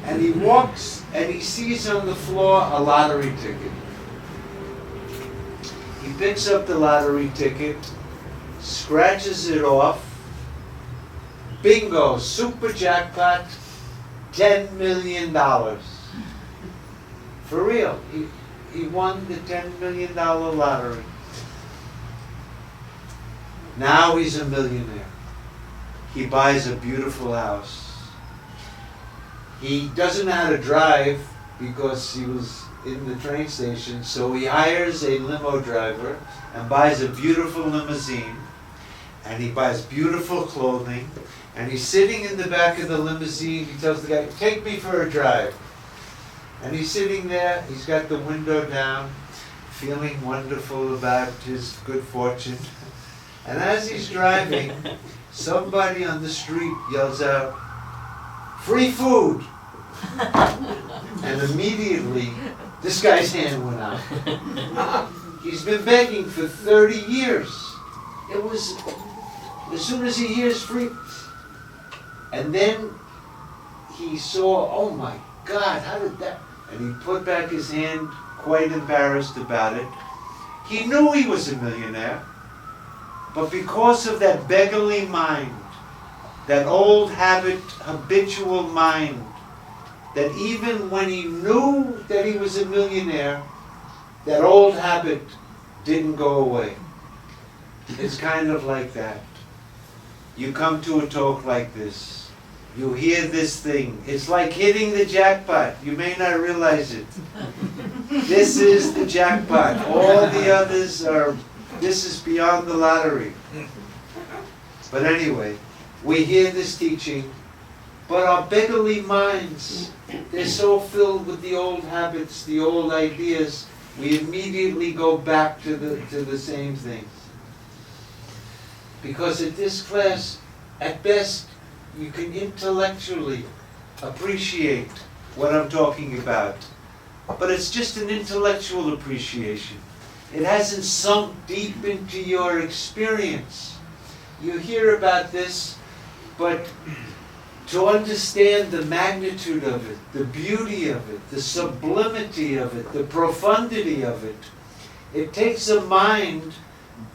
and he walks, and he sees on the floor a lottery ticket. He picks up the lottery ticket, scratches it off, bingo, super jackpot, $10 million. For real, he won the $10 million lottery. Now he's a millionaire. He buys a beautiful house. He doesn't know how to drive because he was in the train station, so he hires a limo driver and buys a beautiful limousine, and he buys beautiful clothing, and he's sitting in the back of the limousine. He tells the guy, take me for a drive. And he's sitting there, he's got the window down, feeling wonderful about his good fortune. And as he's driving, somebody on the street yells out, free food! And immediately, this guy's hand went out. He's been begging for 30 years. It was, as soon as he hears free, and then he saw, oh my God, how did that, and he put back his hand, quite embarrassed about it. He knew he was a millionaire, but because of that beggarly mind, that old habit, habitual mind, that even when he knew that he was a millionaire, that old habit didn't go away. It's kind of like that. You come to a talk like this, you hear this thing, it's like hitting the jackpot. You may not realize it. This is the jackpot. All the others are, this is beyond the lottery. But anyway, we hear this teaching, but our beggarly minds, they're so filled with the old habits, the old ideas, we immediately go back to the same things. Because at this class, at best, you can intellectually appreciate what I'm talking about. But it's just an intellectual appreciation. It hasn't sunk deep into your experience. You hear about this, but to understand the magnitude of it, the beauty of it, the sublimity of it, the profundity of it, it takes a mind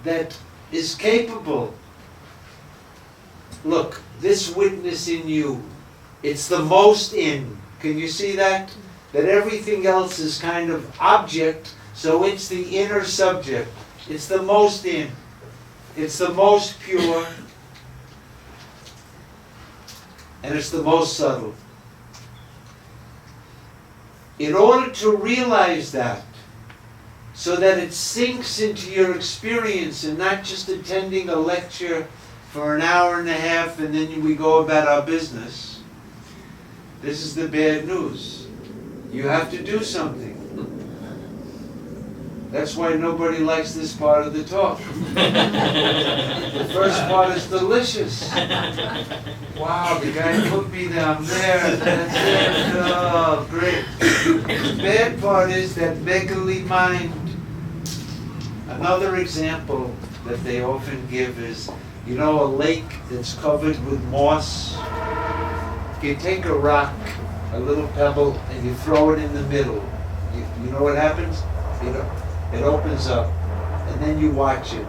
that is capable. Look, this witness in you, it's the most in. Can you see that? That everything else is kind of object, so it's the inner subject. It's the most in. It's the most pure. And it's the most subtle. In order to realize that, so that it sinks into your experience and not just attending a lecture for an hour and a half and then we go about our business, this is the bad news. You have to do something. That's why nobody likes this part of the talk. The first part is delicious. Wow, the guy put me down there. That's it. Oh, great. The bad part is that beggarly mind. Another example that they often give is, you know, a lake that's covered with moss. You take a rock, a little pebble, and you throw it in the middle. You know what happens? It opens up, and then you watch it.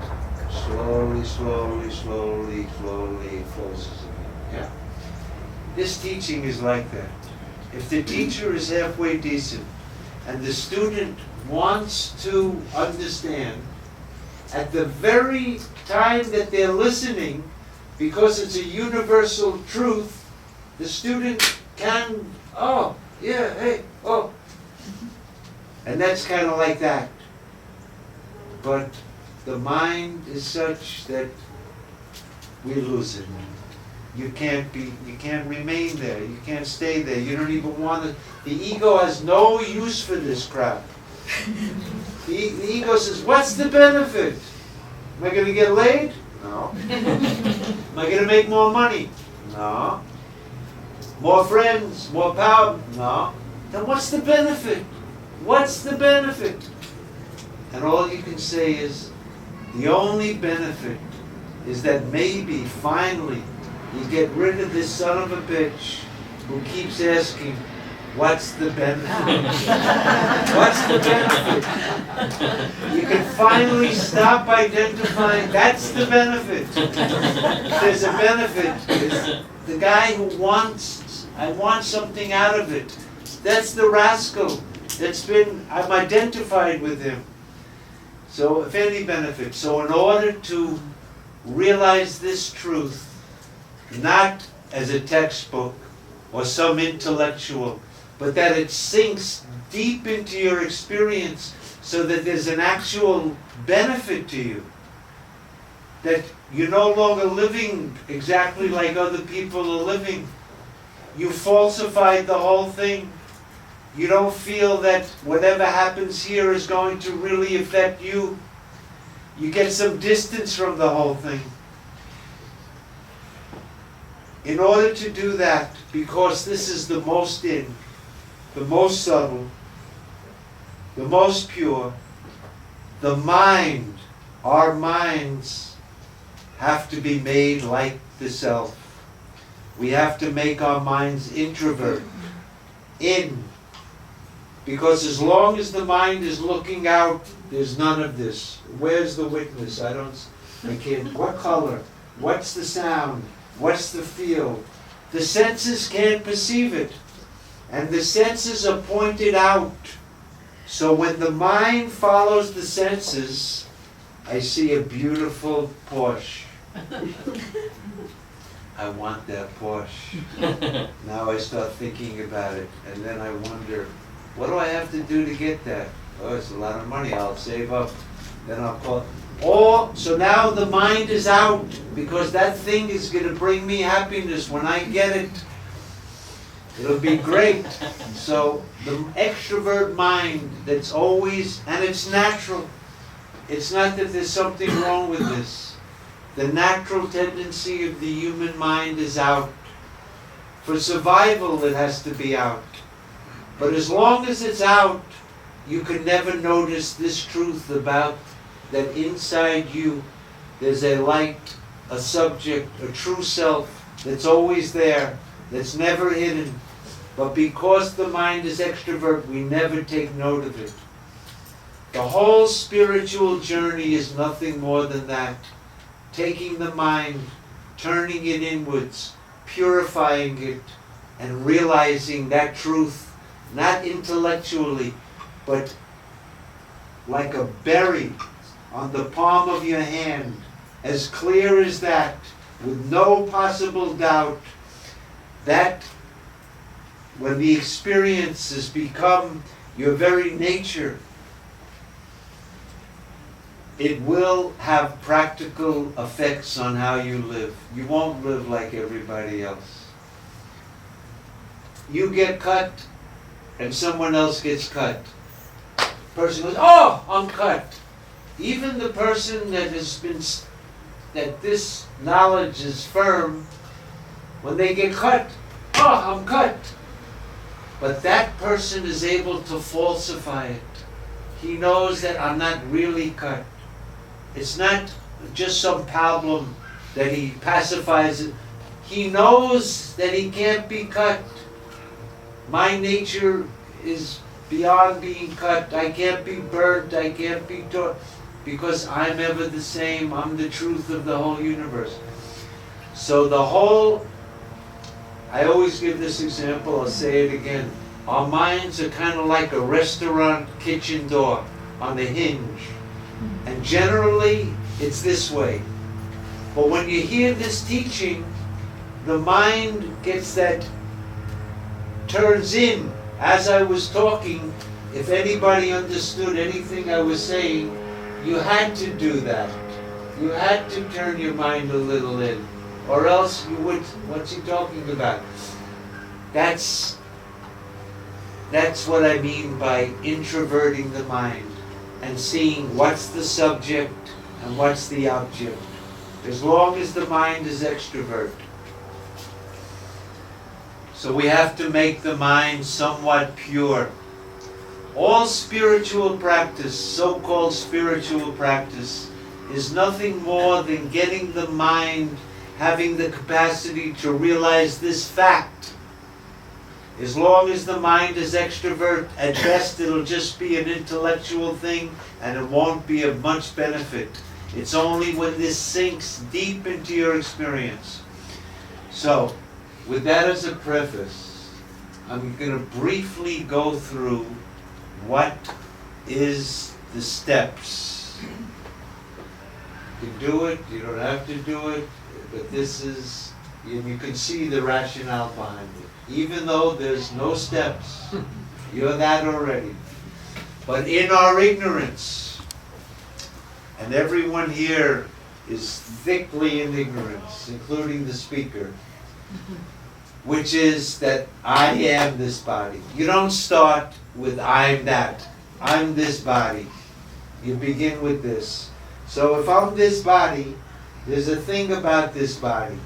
Slowly, slowly, slowly, slowly, it closes again. Yeah? This teaching is like that. If the teacher is halfway decent, and the student wants to understand, at the very time that they're listening, because it's a universal truth, the student can, oh, yeah, hey, oh. And that's kind of like that. But the mind is such that we lose it. You can't remain there. You can't stay there. You don't even want to. The ego has no use for this crap. The ego says, what's the benefit? Am I going to get laid? No. Am I going to make more money? No. More friends? More power? No. Then what's the benefit? What's the benefit? And all you can say is, the only benefit is that maybe, finally, you get rid of this son of a bitch who keeps asking, what's the benefit? What's the benefit? You can finally stop identifying, that's the benefit. If there's a benefit, it's the guy who wants, I want something out of it. That's the rascal. I'm identified with him. So if any benefit. So in order to realize this truth, not as a textbook or some intellectual, but that it sinks deep into your experience so that there's an actual benefit to you. That you're no longer living exactly like other people are living. You falsified the whole thing. You don't feel that whatever happens here is going to really affect you. You get some distance from the whole thing. In order to do that, because this is the most the most subtle, the most pure, the mind, our minds have to be made like the self. We have to make our minds introvert, in. Because as long as the mind is looking out, there's none of this. Where's the witness? I can't. What color? What's the sound? What's the feel? The senses can't perceive it. And the senses are pointed out. So when the mind follows the senses, I see a beautiful Porsche. I want that Porsche. Now I start thinking about it. And then I wonder, what do I have to do to get that? Oh, it's a lot of money. I'll save up. Then I'll call. So now the mind is out, because that thing is going to bring me happiness. When I get it, it'll be great. So the extrovert mind that's always, and it's natural. It's not that there's something wrong with this. The natural tendency of the human mind is out. For survival, it has to be out. But as long as it's out, you can never notice this truth about that inside you there's a light, a subject, a true self that's always there, that's never hidden. But because the mind is extrovert, we never take note of it. The whole spiritual journey is nothing more than that. Taking the mind, turning it inwards, purifying it, and realizing that truth, not intellectually, but like a berry on the palm of your hand, as clear as that, with no possible doubt, that when the experiences become your very nature, it will have practical effects on how you live. You won't live like everybody else. You get cut, and someone else gets cut. Person goes, oh, I'm cut. Even the person that that this knowledge is firm, when they get cut, oh, I'm cut. But that person is able to falsify it. He knows that I'm not really cut. It's not just some problem that he pacifies it. He knows that he can't be cut. My nature is beyond being cut. I can't be burnt. I can't be torn. Because I'm ever the same. I'm the truth of the whole universe. So the whole, I always give this example, I'll say it again. Our minds are kind of like a restaurant kitchen door on the hinge. And generally, it's this way. But when you hear this teaching, the mind gets that, turns in. As I was talking, if anybody understood anything I was saying, you had to do that. You had to turn your mind a little in. Or else you would, what's he talking about? That's what I mean by introverting the mind and seeing what's the subject and what's the object. As long as the mind is extrovert. So we have to make the mind somewhat pure. All spiritual practice, so-called spiritual practice, is nothing more than getting the mind having the capacity to realize this fact. As long as the mind is extrovert, at best it'll just be an intellectual thing and it won't be of much benefit. It's only when this sinks deep into your experience. So, with that as a preface, I'm going to briefly go through what is the steps. You can do it, you don't have to do it, but this is, you can see the rationale behind it. Even though there's no steps, you're that already. But in our ignorance, and everyone here is thickly in ignorance, including the speaker, which is that I am this body. You don't start with I'm that. I'm this body. You begin with this. So if I'm this body, there's a thing about this body.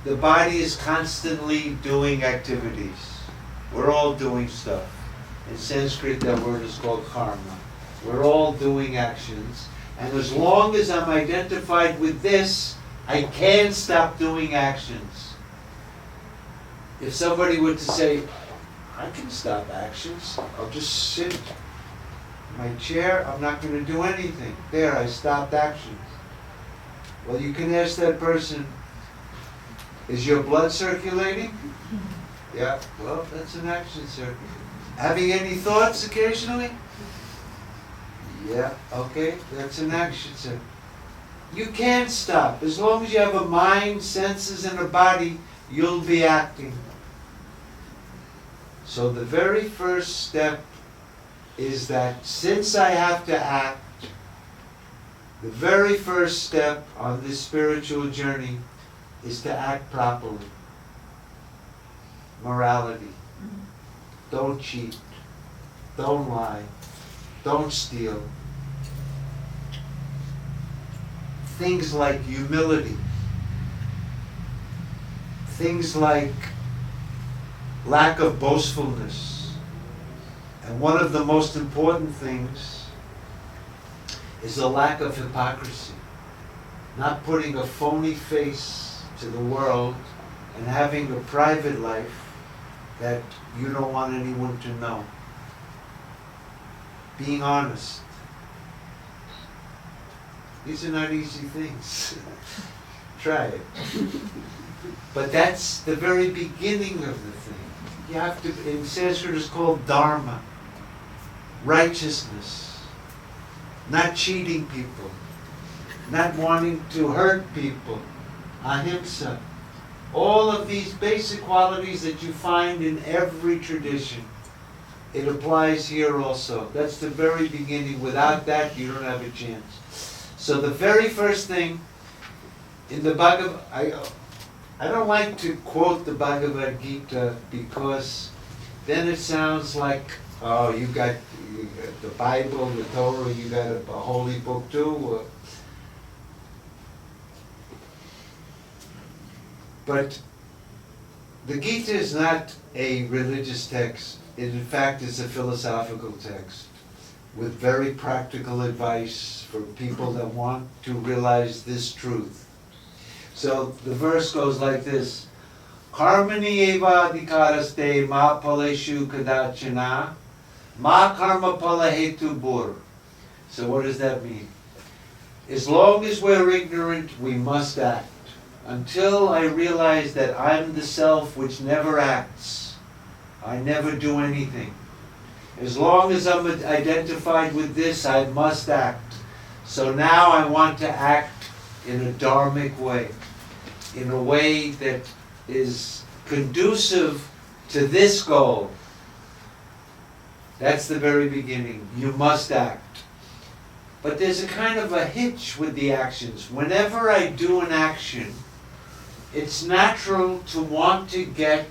The body is constantly doing activities. We're all doing stuff. In Sanskrit, that word is called karma. We're all doing actions. And as long as I'm identified with this, I can't stop doing actions. If somebody were to say, I can stop actions, I'll just sit in my chair, I'm not going to do anything. There, I stopped actions. Well, you can ask that person, is your blood circulating? Yeah, well, that's an action circulating. Having any thoughts occasionally? Yeah, okay, that's an action circulating. You can't stop. As long as you have a mind, senses, and a body, you'll be acting. So the very first step is that since I have to act, the very first step on this spiritual journey is to act properly. Morality. Don't cheat. Don't lie. Don't steal. Things like humility. Things like lack of boastfulness. And one of the most important things is a lack of hypocrisy. Not putting a phony face to the world and having a private life that you don't want anyone to know. Being honest. These are not easy things. Try it. But that's the very beginning of the thing. You have to, in Sanskrit it's called dharma. Righteousness. Not cheating people. Not wanting to hurt people. Ahimsa. All of these basic qualities that you find in every tradition. It applies here also. That's the very beginning. Without that, you don't have a chance. So the very first thing in the Bhagavad, I don't like to quote the Bhagavad Gita because then it sounds like, oh, you got the Bible, the Torah, you got a holy book too. But the Gita is not a religious text. It in fact is a philosophical text with very practical advice for people that want to realize this truth. So the verse goes like this: Karmani eva adhikaraste ma paleshu kadachana ma karma palahetu bur. So what does that mean? As long as we're ignorant, we must act. Until I realize that I'm the self which never acts, I never do anything. As long as I'm identified with this, I must act. So now I want to act in a dharmic way, in a way that is conducive to this goal. That's the very beginning. You must act. But there's a kind of a hitch with the actions. Whenever I do an action, it's natural to want to get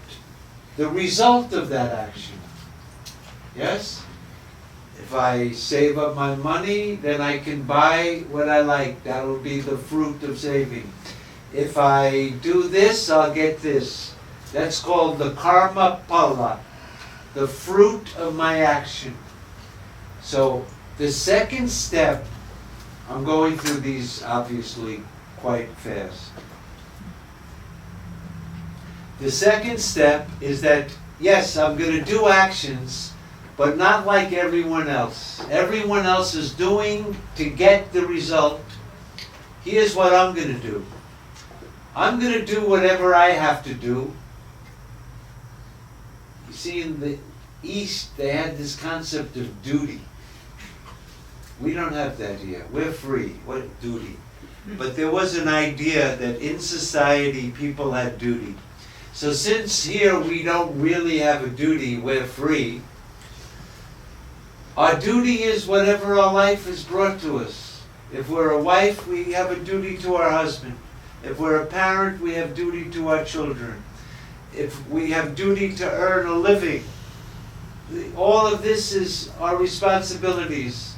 the result of that action. Yes? If I save up my money, then I can buy what I like. That'll be the fruit of saving. If I do this, I'll get this. That's called the karma pala, the fruit of my action. So the second step, I'm going through these obviously quite fast. The second step is that, yes, I'm going to do actions, but not like everyone else. Everyone else is doing to get the result. Here's what I'm going to do. I'm going to do whatever I have to do. You see, in the East, they had this concept of duty. We don't have that here. We're free. What duty? But there was an idea that in society, people had duty. So since here we don't really have a duty, we're free. Our duty is whatever our life has brought to us. If we're a wife, we have a duty to our husband. If we're a parent, we have duty to our children. If we have duty to earn a living, all of this is our responsibilities.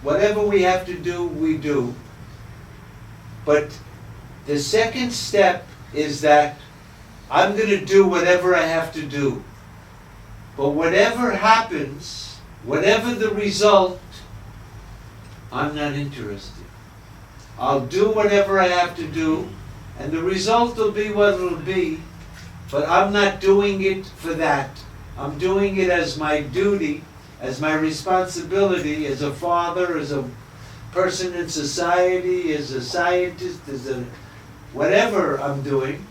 Whatever we have to do, we do. But the second step is that I'm going to do whatever I have to do. But whatever happens, whatever the result, I'm not interested. I'll do whatever I have to do, and the result will be what it'll be, but I'm not doing it for that. I'm doing it as my duty, as my responsibility, as a father, as a person in society, as a scientist, as a whatever I'm doing.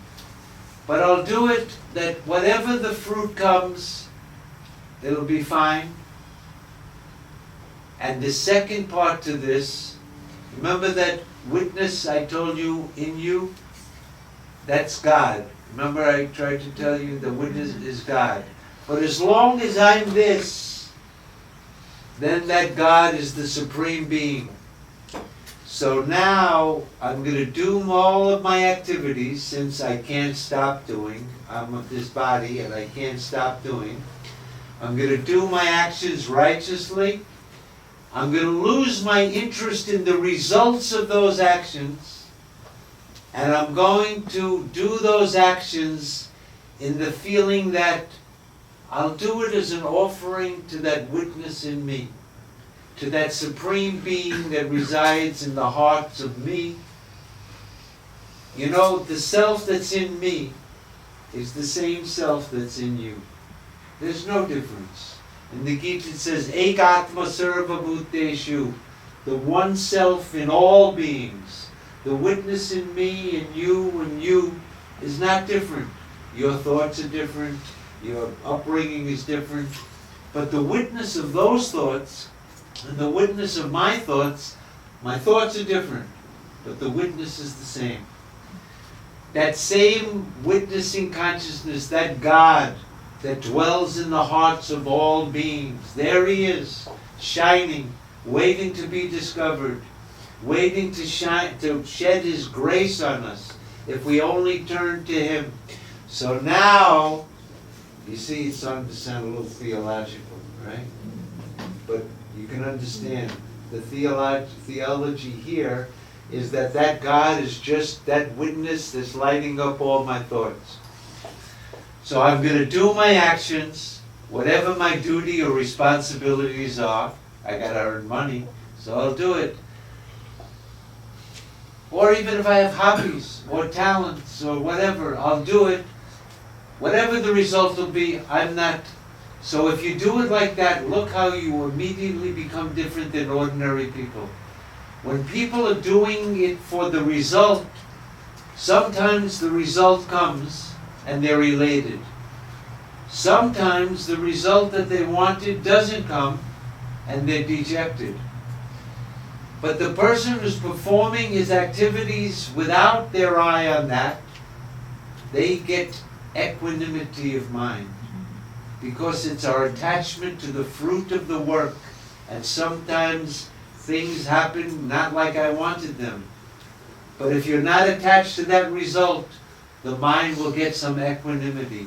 But I'll do it that whatever the fruit comes, it'll be fine. And the second part to this, remember that witness I told you in you? That's God. Remember I tried to tell you the witness is God. But as long as I'm this, then that God is the supreme being. So now I'm going to do all of my activities, since I can't stop doing. I'm of this body and I can't stop doing. I'm going to do my actions righteously. I'm going to lose my interest in the results of those actions. And I'm going to do those actions in the feeling that I'll do it as an offering to that witness in me, to that supreme being that resides in the hearts of me. You know, the self that's in me is the same self that's in you. There's no difference. In the Gita it says, Ekatma Sarva Bhuteshu, the one self in all beings. The witness in me and you is not different. Your thoughts are different, your upbringing is different, but the witness of those thoughts and the witness of my thoughts are different, but the witness is the same. That same witnessing consciousness, that God that dwells in the hearts of all beings, there He is, shining, waiting to be discovered, waiting to shine, to shed His grace on us, if we only turn to Him. So now, you see, it's starting to sound a little theological, right? But you can understand the theology here is that God is just that witness that's lighting up all my thoughts. So I'm going to do my actions, whatever my duty or responsibilities are. I got to earn money, so I'll do it. Or even if I have hobbies or talents or whatever, I'll do it. Whatever the result will be, I'm not. So if you do it like that, look how you immediately become different than ordinary people. When people are doing it for the result, sometimes the result comes and they're elated. Sometimes the result that they wanted doesn't come and they're dejected. But the person who's performing his activities without their eye on that, they get equanimity of mind. Because it's our attachment to the fruit of the work. And sometimes things happen not like I wanted them. But if you're not attached to that result, the mind will get some equanimity.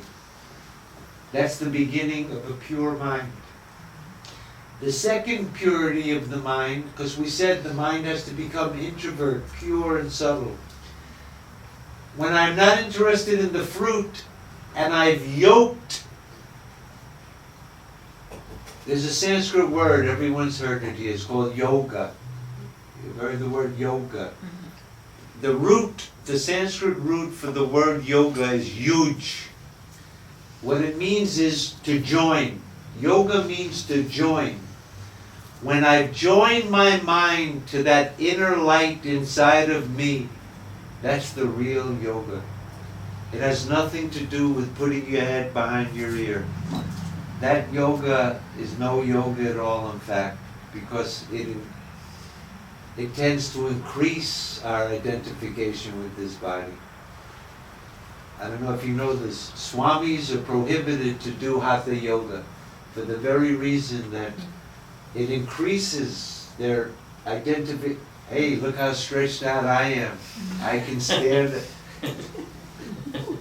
That's the beginning of a pure mind. The second purity of the mind, because we said the mind has to become introvert, pure and subtle. When I'm not interested in the fruit and I've yoked, there's a Sanskrit word, everyone's heard it here, it's called yoga. You've heard the word yoga. The root, the Sanskrit root for the word yoga is yuj. What it means is to join. Yoga means to join. When I've joined my mind to that inner light inside of me, that's the real yoga. It has nothing to do with putting your head behind your ear. That yoga is no yoga at all, in fact, because it tends to increase our identification with this body. I don't know if you know this, Swamis are prohibited to do Hatha Yoga for the very reason that it increases their identification. Hey, look how stretched out I am. I can stand it.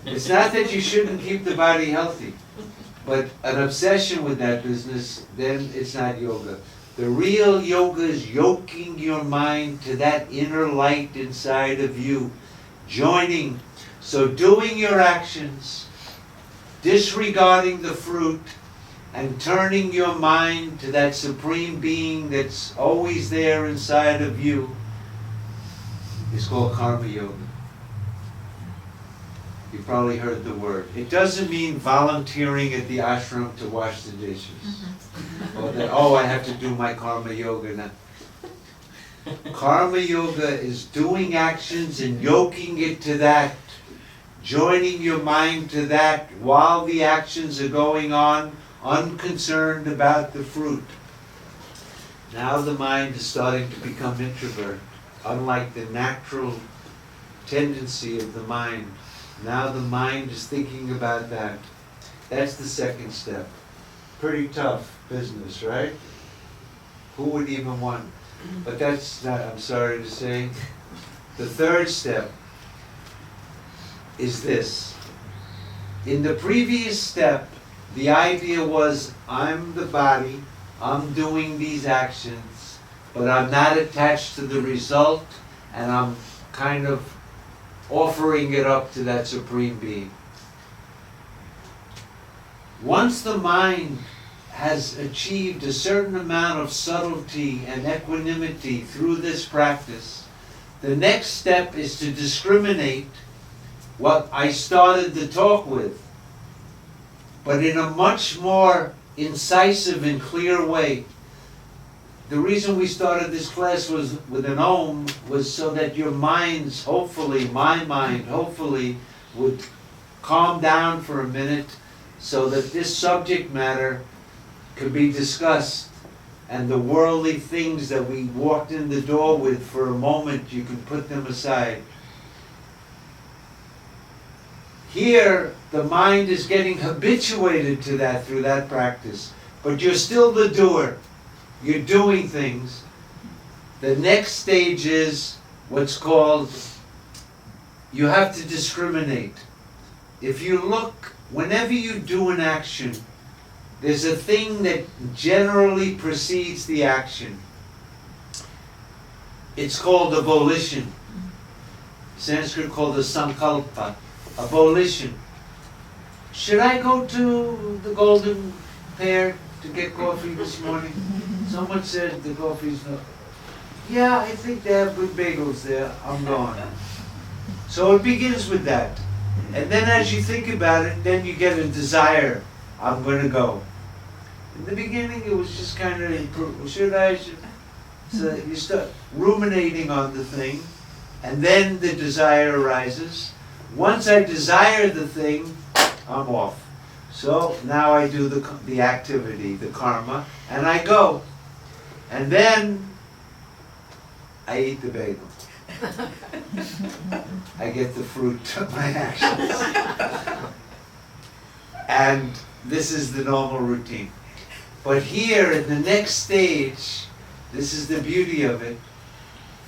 It's not that you shouldn't keep the body healthy, but an obsession with that business, then it's not yoga. The real yoga is yoking your mind to that inner light inside of you, joining. So doing your actions, disregarding the fruit, and turning your mind to that supreme being that's always there inside of you is called karma yoga. You probably heard the word. It doesn't mean volunteering at the ashram to wash the dishes. Or that, oh, I have to do my karma yoga now. Karma yoga is doing actions and yoking it to that, joining your mind to that while the actions are going on, unconcerned about the fruit. Now the mind is starting to become introvert, unlike the natural tendency of the mind. Now the mind is thinking about that. That's the second step. Pretty tough business, right? Who would even want? But that's not, I'm sorry to say. The third step is this. In the previous step, the idea was, I'm the body, I'm doing these actions, but I'm not attached to the result, and I'm kind of offering it up to that Supreme Being. Once the mind has achieved a certain amount of subtlety and equanimity through this practice, the next step is to discriminate what I started the talk with, but in a much more incisive and clear way. The reason we started this class was with an Om was so that your minds, hopefully, my mind, hopefully, would calm down for a minute so that this subject matter could be discussed, and the worldly things that we walked in the door with for a moment, you can put them aside. Here, the mind is getting habituated to that through that practice, but you're still the doer. You're doing things. The next stage is what's called, you have to discriminate. If you look, whenever you do an action, there's a thing that generally precedes the action. It's called a volition. Sanskrit called a sankalpa, a volition. Should I go to the Golden Pear to get coffee this morning? Someone said the coffee's not. Yeah, I think they have good bagels there. I'm going. So it begins with that. And then as you think about it, then you get a desire. I'm going to go. In the beginning, it was just kind of, should I? So you start ruminating on the thing, and then the desire arises. Once I desire the thing, I'm off. So now I do the activity, the karma, and I go. And then I eat the bagel. I get the fruit of my actions. And this is the normal routine. But here in the next stage, this is the beauty of it,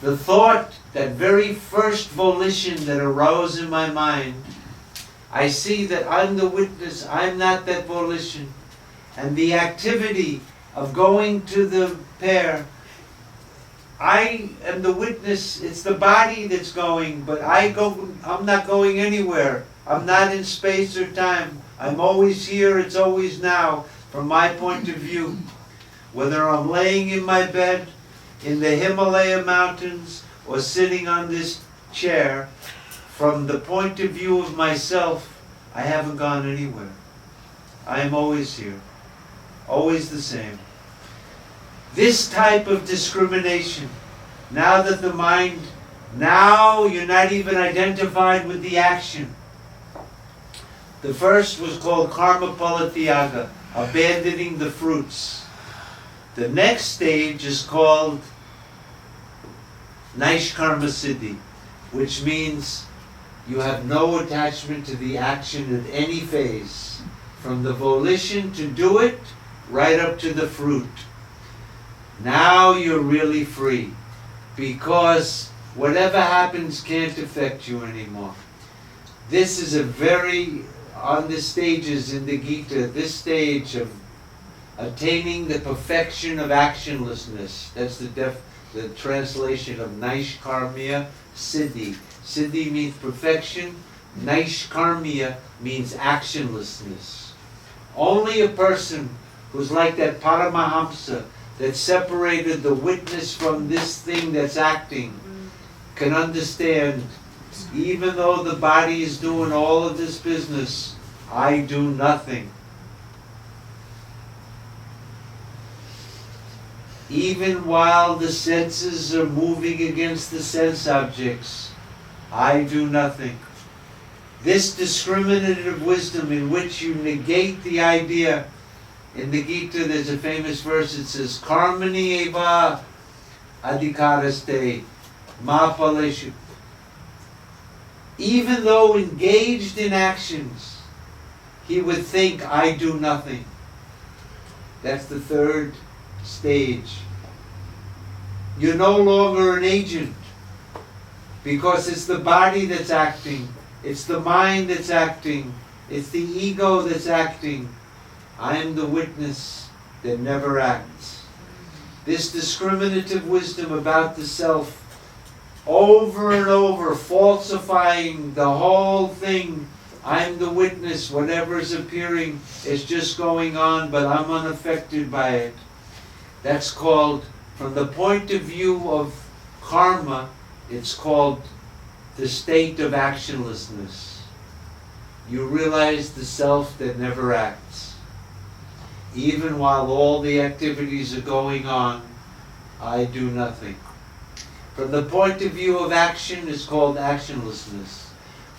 the thought, that very first volition that arose in my mind, I see that I'm the witness, I'm not that volition. And the activity of going to the pair, I am the witness, it's the body that's going, but I'm not going anywhere. I'm not in space or time. I'm always here, it's always now, from my point of view. Whether I'm laying in my bed, in the Himalaya mountains, or sitting on this chair, from the point of view of myself, I haven't gone anywhere. I am always here, always the same. This type of discrimination, now that the mind, now you're not even identified with the action. The first was called karma palatyaga, abandoning the fruits. The next stage is called Naishkarma Siddhi, which means you have no attachment to the action at any phase, from the volition to do it, right up to the fruit. Now you're really free, because whatever happens can't affect you anymore. This is a very, on the stages in the Gita, this stage of attaining the perfection of actionlessness. That's the translation of Naishkarmya Siddhi. Siddhi means perfection. Naishkarmya means actionlessness. Only a person who's like that Paramahamsa that separated the witness from this thing that's acting can understand, even though the body is doing all of this business, I do nothing. Even while the senses are moving against the sense objects, I do nothing. This discriminative wisdom in which you negate the idea. In the Gita there's a famous verse, it says, Karmani eva adhikaraste ma paleshu. Even though engaged in actions, he would think, I do nothing. That's the third stage. You're no longer an agent, because it's the body that's acting, it's the mind that's acting, it's the ego that's acting. I am the witness that never acts. This discriminative wisdom about the self, over and over, falsifying the whole thing. I'm the witness, whatever is appearing is just going on, but I'm unaffected by it. That's called, from the point of view of karma, it's called the state of actionlessness. You realize the self that never acts. Even while all the activities are going on, I do nothing. From the point of view of action, it's called actionlessness.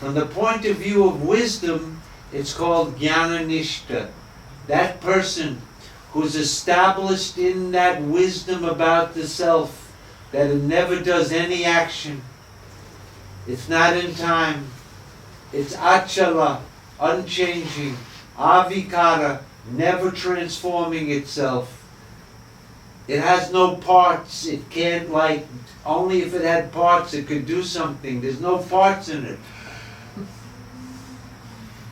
From the point of view of wisdom, it's called jnana-nishta. That person who's established in that wisdom about the self, that it never does any action. It's not in time. It's achala, unchanging. Avikara, never transforming itself. It has no parts. It can't, like, only if it had parts it could do something. There's no parts in it.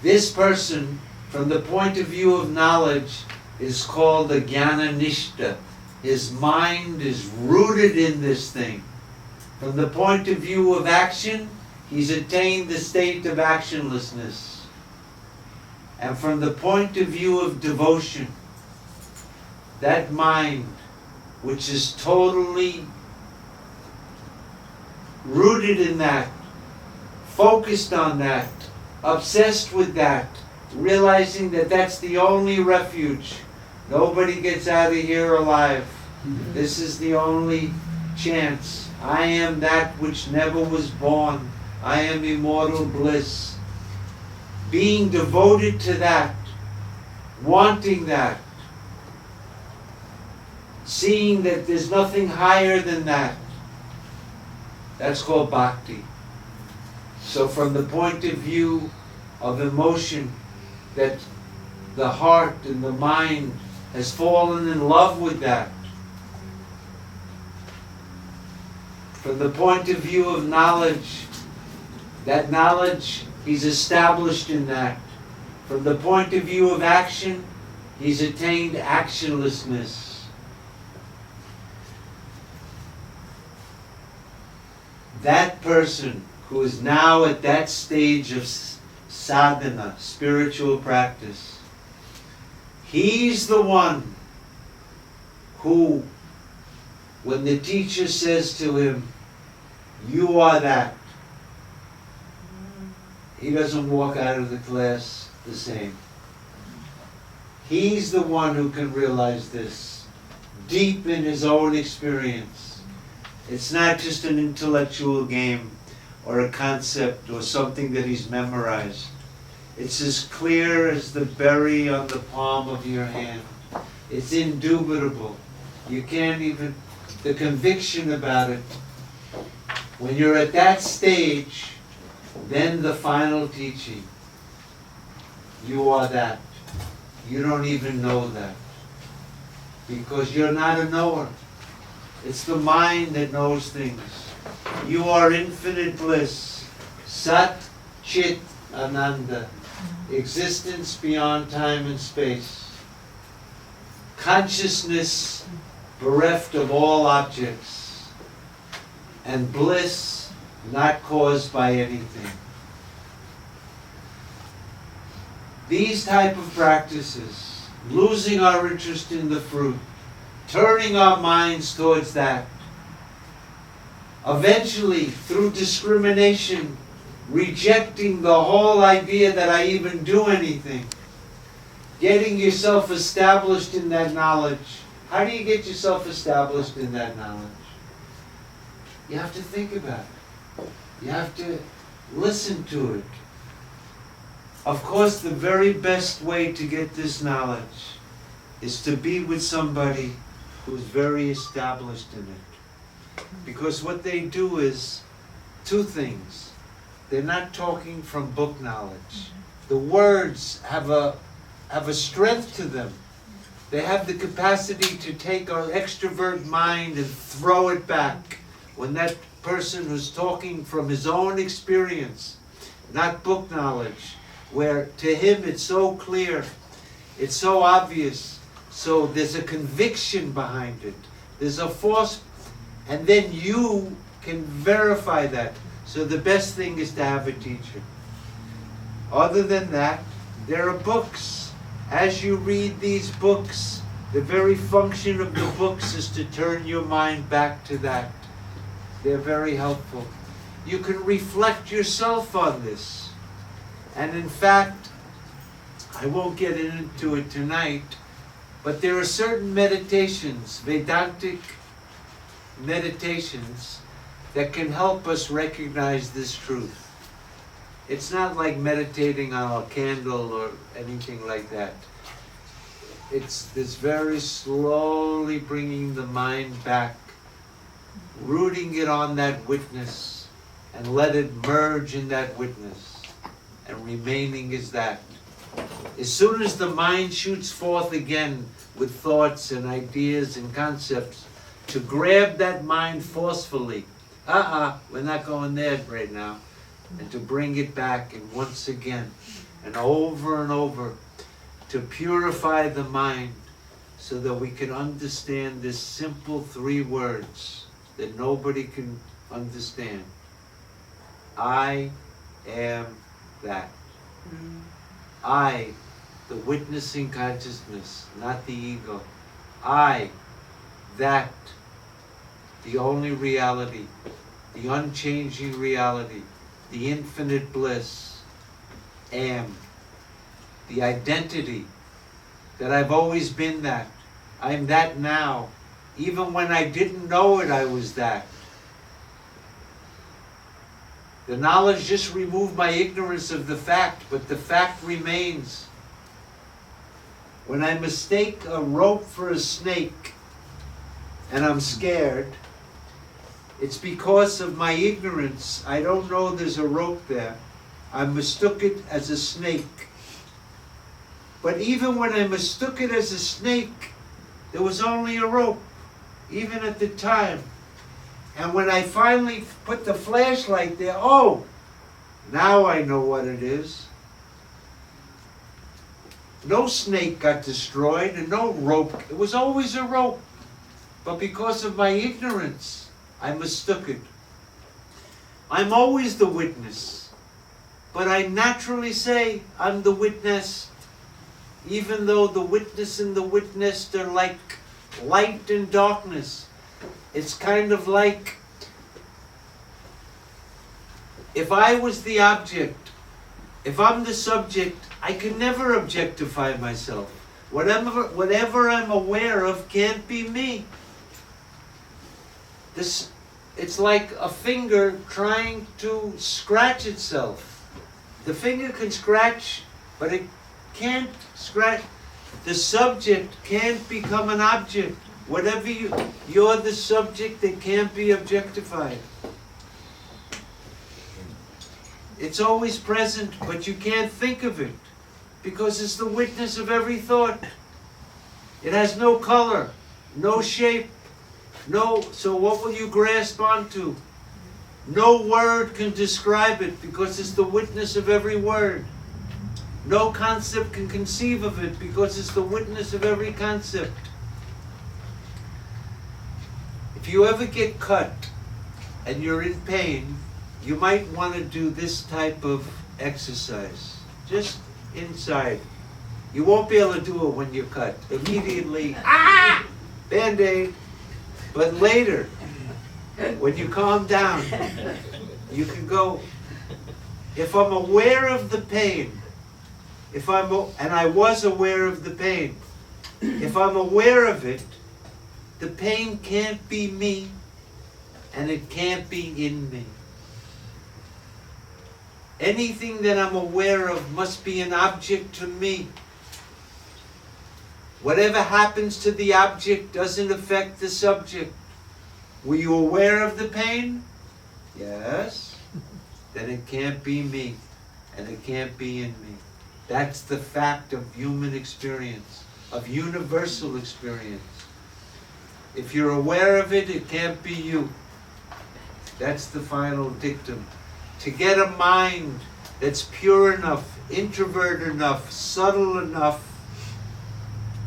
This person, from the point of view of knowledge, is called the jnana-nishta. His mind is rooted in this thing. From the point of view of action, he's attained the state of actionlessness. And from the point of view of devotion, that mind, which is totally rooted in that, focused on that, obsessed with that, realizing that that's the only refuge. Nobody gets out of here alive. This is the only chance. I am that which never was born. I am immortal bliss. Being devoted to that, wanting that, seeing that there's nothing higher than that, That's called bhakti. So from the point of view of emotion, that the heart and the mind has fallen in love with that. From the point of view of knowledge, that knowledge, he's established in that. From the point of view of action, he's attained actionlessness. That person who is now at that stage of sadhana, spiritual practice, he's the one who, when the teacher says to him, "You are that," he doesn't walk out of the class the same. He's the one who can realize this deep in his own experience. It's not just an intellectual game or a concept or something that he's memorized. It's as clear as the berry on the palm of your hand. It's indubitable. You can't even, the conviction about it. When you're at that stage, then the final teaching. You are that. You don't even know that. Because you're not a knower. It's the mind that knows things. You are infinite bliss. Sat Chit Ananda. Existence beyond time and space. Consciousness bereft of all objects. And bliss not caused by anything. These type of practices, losing our interest in the fruit, turning our minds towards that, eventually through discrimination, rejecting the whole idea that I even do anything, getting yourself established in that knowledge. How do you get yourself established in that knowledge? You have to think about it. You have to listen to it. Of course, the very best way to get this knowledge is to be with somebody who's very established in it. Because what they do is two things. They're not talking from book knowledge. The words have a strength to them. They have the capacity to take our extrovert mind and throw it back. When that person who's talking from his own experience, not book knowledge, where to him it's so clear, it's so obvious, so there's a conviction behind it, there's a force, and then you can verify that. So the best thing is to have a teacher. Other than that, there are books. As you read these books, the very function of the books is to turn your mind back to that. They're very helpful. You can reflect yourself on this. And in fact, I won't get into it tonight, but there are certain meditations, Vedantic meditations, that can help us recognize this truth. It's not like meditating on a candle or anything like that. It's this very slowly bringing the mind back, rooting it on that witness, and let it merge in that witness, and remaining as that. As soon as the mind shoots forth again with thoughts and ideas and concepts, to grab that mind forcefully, we're not going there right now, and to bring it back, and once again, and over, to purify the mind so that we can understand this simple 3 words that nobody can understand. I am that. I, the witnessing consciousness, not the ego. I, that, the only reality, the unchanging reality, the infinite bliss, am. The identity that I've always been that. I'm that now. Even when I didn't know it, I was that. The knowledge just removed my ignorance of the fact, but the fact remains. When I mistake a rope for a snake, and I'm scared, It's because of my ignorance. I don't know there's a rope there. I mistook it as a snake. But even when I mistook it as a snake, there was only a rope, even at the time. And when I finally put the flashlight there, oh, now I know what it is. No snake got destroyed and no rope. It was always a rope. But because of my ignorance, I mistook it. I'm always the witness. But I naturally say I'm the witness, even though the witness and the witnessed are like light and darkness. It's kind of like if I was the object, if I'm the subject, I can never objectify myself. Whatever I'm aware of can't be me. It's like a finger trying to scratch itself. The finger can scratch, but it can't scratch. The subject can't become an object. Whatever you're the subject that can't be objectified. It's always present, but you can't think of it because it's the witness of every thought. It has no color, no shape, so what will you grasp onto? No word can describe it because it's the witness of every word. No concept can conceive of it because it's the witness of every concept. If you ever get cut and you're in pain, you might want to do this type of exercise, just inside. You won't be able to do it when you're cut. Immediately, Band-Aid. But later, when you calm down, you can go, if I'm aware of the pain, and I was aware of the pain, if I'm aware of it, the pain can't be me, and it can't be in me. Anything that I'm aware of must be an object to me. Whatever happens to the object doesn't affect the subject. Were you aware of the pain? Yes. Then it can't be me, and it can't be in me. That's the fact of human experience, of universal experience. If you're aware of it, it can't be you. That's the final dictum. To get a mind that's pure enough, introvert enough, subtle enough,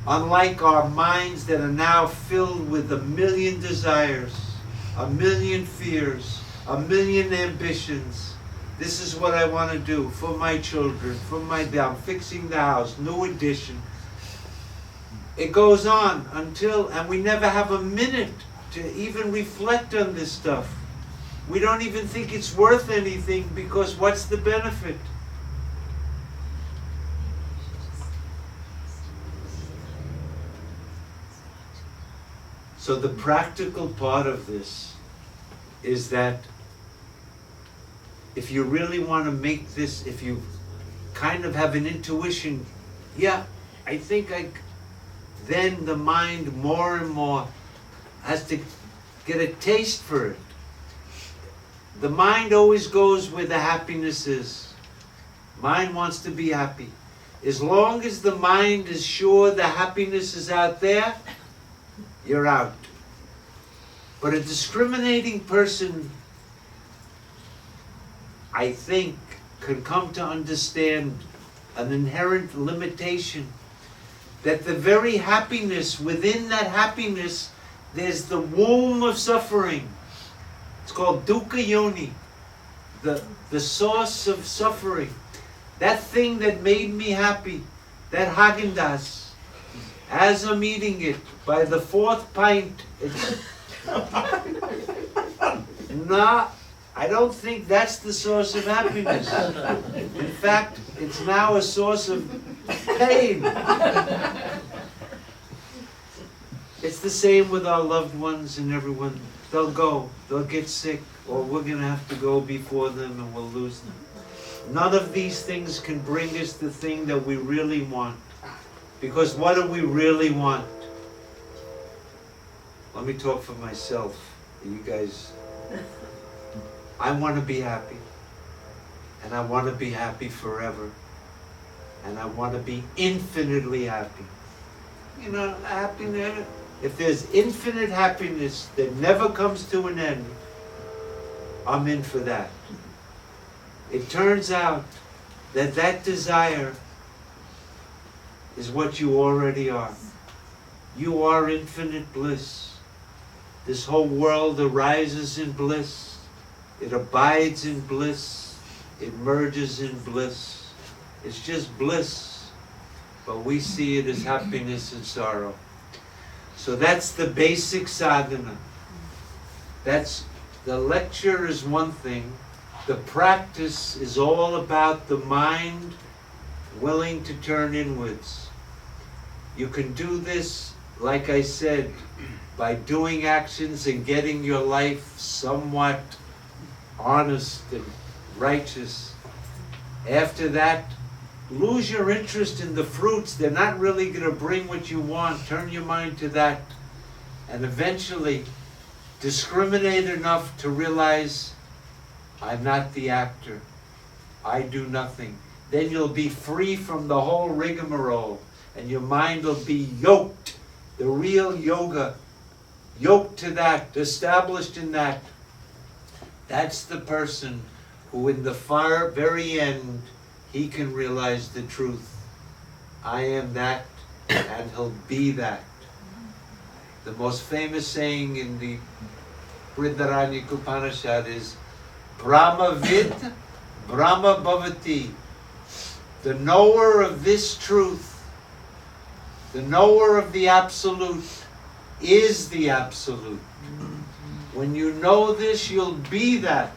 unlike our minds that are now filled with a million desires, a million fears, a million ambitions. This is what I want to do for my children, I'm fixing the house, new addition. It goes on and we never have a minute to even reflect on this stuff. We don't even think it's worth anything because what's the benefit? So the practical part of this is that if you really want to make this, if you kind of have an intuition, yeah, I think then the mind more and more has to get a taste for it. The mind always goes where the happiness is. Mind wants to be happy. As long as the mind is sure the happiness is out there, you're out. But a discriminating person, I think, can come to understand an inherent limitation, that the very happiness, within that happiness, there's the womb of suffering. It's called dukkha yoni, the source of suffering. That thing that made me happy, that Haagen-Dazs, as I'm eating it, by the fourth pint, it's I don't think that's the source of happiness. In fact, it's now a source of pain. It's the same with our loved ones and everyone. They'll go, they'll get sick, or we're going to have to go before them and we'll lose them. None of these things can bring us the thing that we really want. Because what do we really want? Let me talk for myself. You guys I want to be happy. And I want to be happy forever. And I want to be infinitely happy. You know, happiness, if there's infinite happiness that never comes to an end, I'm in for that. It turns out that that desire is what you already are. You are infinite bliss. This whole world arises in bliss. It abides in bliss. It merges in bliss. It's just bliss. But we see it as happiness and sorrow. So that's the basic sadhana. That's, the lecture is one thing. The practice is all about the mind willing to turn inwards. You can do this, like I said, by doing actions and getting your life somewhat honest and righteous. After that, lose your interest in the fruits. They're not really going to bring what you want. Turn your mind to that. And eventually, discriminate enough to realize, I'm not the actor. I do nothing. Then you'll be free from the whole rigmarole. And your mind will be yoked. The real yoga. Yoked to that. Established in that. That's the person who in the far very end, he can realize the truth. I am that, and he'll be that. The most famous saying in the Brihadaranyaka Upanishad is, Brahma vid, Brahma bhavati. The knower of this truth, the knower of the Absolute, is the Absolute. When you know this, you'll be that.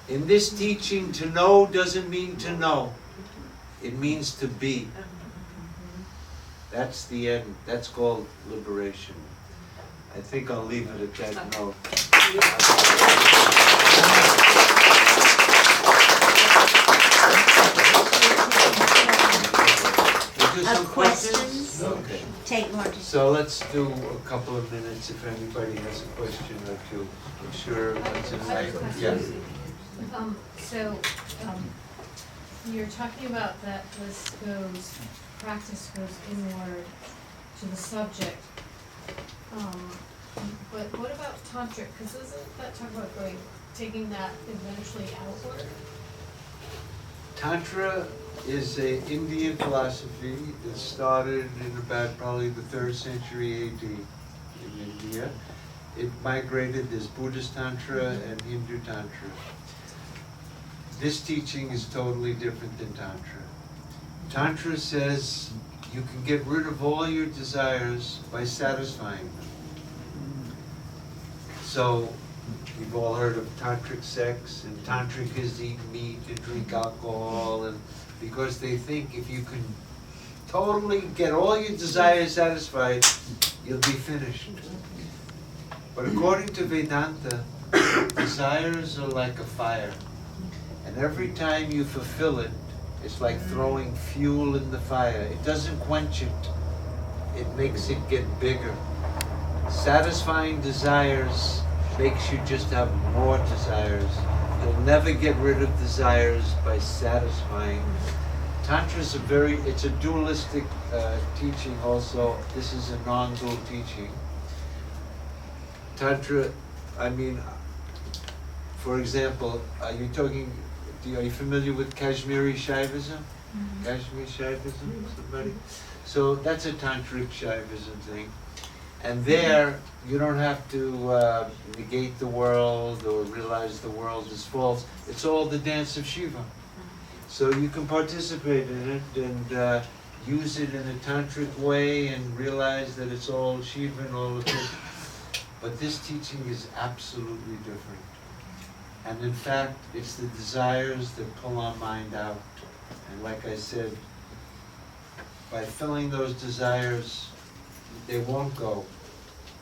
In this teaching, to know doesn't mean to know. It means to be. That's the end. That's called liberation. I think I'll leave it at that note. We'll do some questions? Okay. Take more. So let's do a couple of minutes if anybody has a question or two. I'm sure that's in my, yeah. You're talking about that practice goes inward to the subject. But what about Tantra? Because doesn't that talk about taking that eventually outward? Tantra is an Indian philosophy that started in about probably the 3rd century AD in India. It migrated, there's Buddhist Tantra and Hindu Tantra. This teaching is totally different than Tantra. Tantra says you can get rid of all your desires by satisfying them. So, you've all heard of tantric sex, and tantrikas eat meat and drink alcohol, and because they think if you can totally get all your desires satisfied, you'll be finished. But according to Vedanta, desires are like a fire. And every time you fulfill it, it's like throwing fuel in the fire. It doesn't quench it. It makes it get bigger. Satisfying desires makes you just have more desires. You'll never get rid of desires by satisfying. Tantra is it's a dualistic teaching also. This is a non-dual teaching. Tantra, I mean, for example, are you familiar with Kashmiri Shaivism? Mm-hmm. Kashmiri Shaivism, somebody? So that's a tantric Shaivism thing. And there, you don't have to negate the world or realize the world is false. It's all the dance of Shiva. So you can participate in it and use it in a tantric way and realize that it's all Shiva and all of it. But this teaching is absolutely different. And in fact, it's the desires that pull our mind out. And like I said, by filling those desires, they won't go.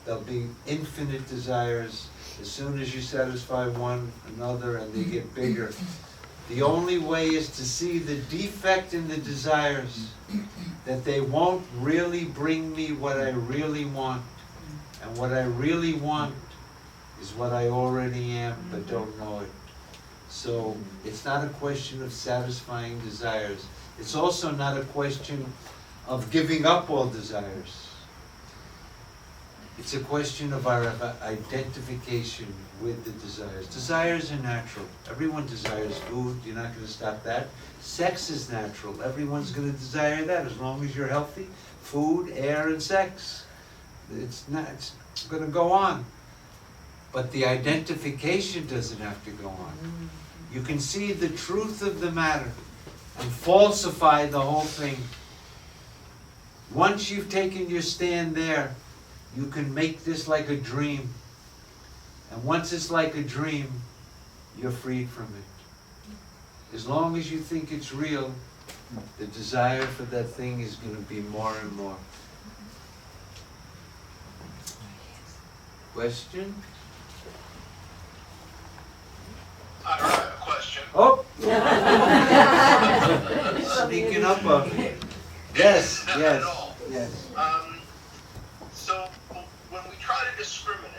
There'll be infinite desires. As soon as you satisfy one, another, and they get bigger. The only way is to see the defect in the desires, that they won't really bring me what I really want. And what I really want is what I already am but don't know it. So it's not a question of satisfying desires. It's also not a question of giving up all desires. It's a question of our identification with the desires. Desires are natural. Everyone desires food. You're not going to stop that. Sex is natural. Everyone's going to desire that as long as you're healthy. Food, air, and sex. It's going to go on. But the identification doesn't have to go on. You can see the truth of the matter and falsify the whole thing. Once you've taken your stand there, you can make this like a dream. And once it's like a dream, you're freed from it. As long as you think it's real, the desire for that thing is going to be more and more. Question? I don't have a question. Oh! Sneaking up on me. Yes, Not yes, at all. yes. So when we try to discriminate,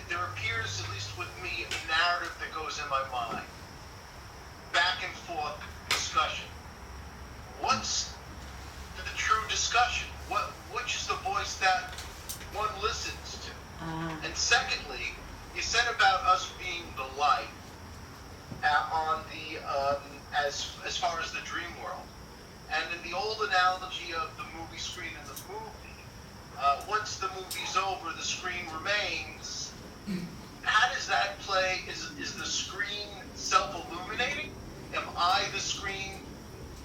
there appears, at least with me, a narrative that goes in my mind. Back and forth discussion. What's the true discussion? Which is the voice that one listens to? And secondly, you said about us being the light on the as far as the dream world, and in the old analogy of the movie screen in the movie, once the movie's over, the screen remains. How does that play? Is the screen self-illuminating? Am I the screen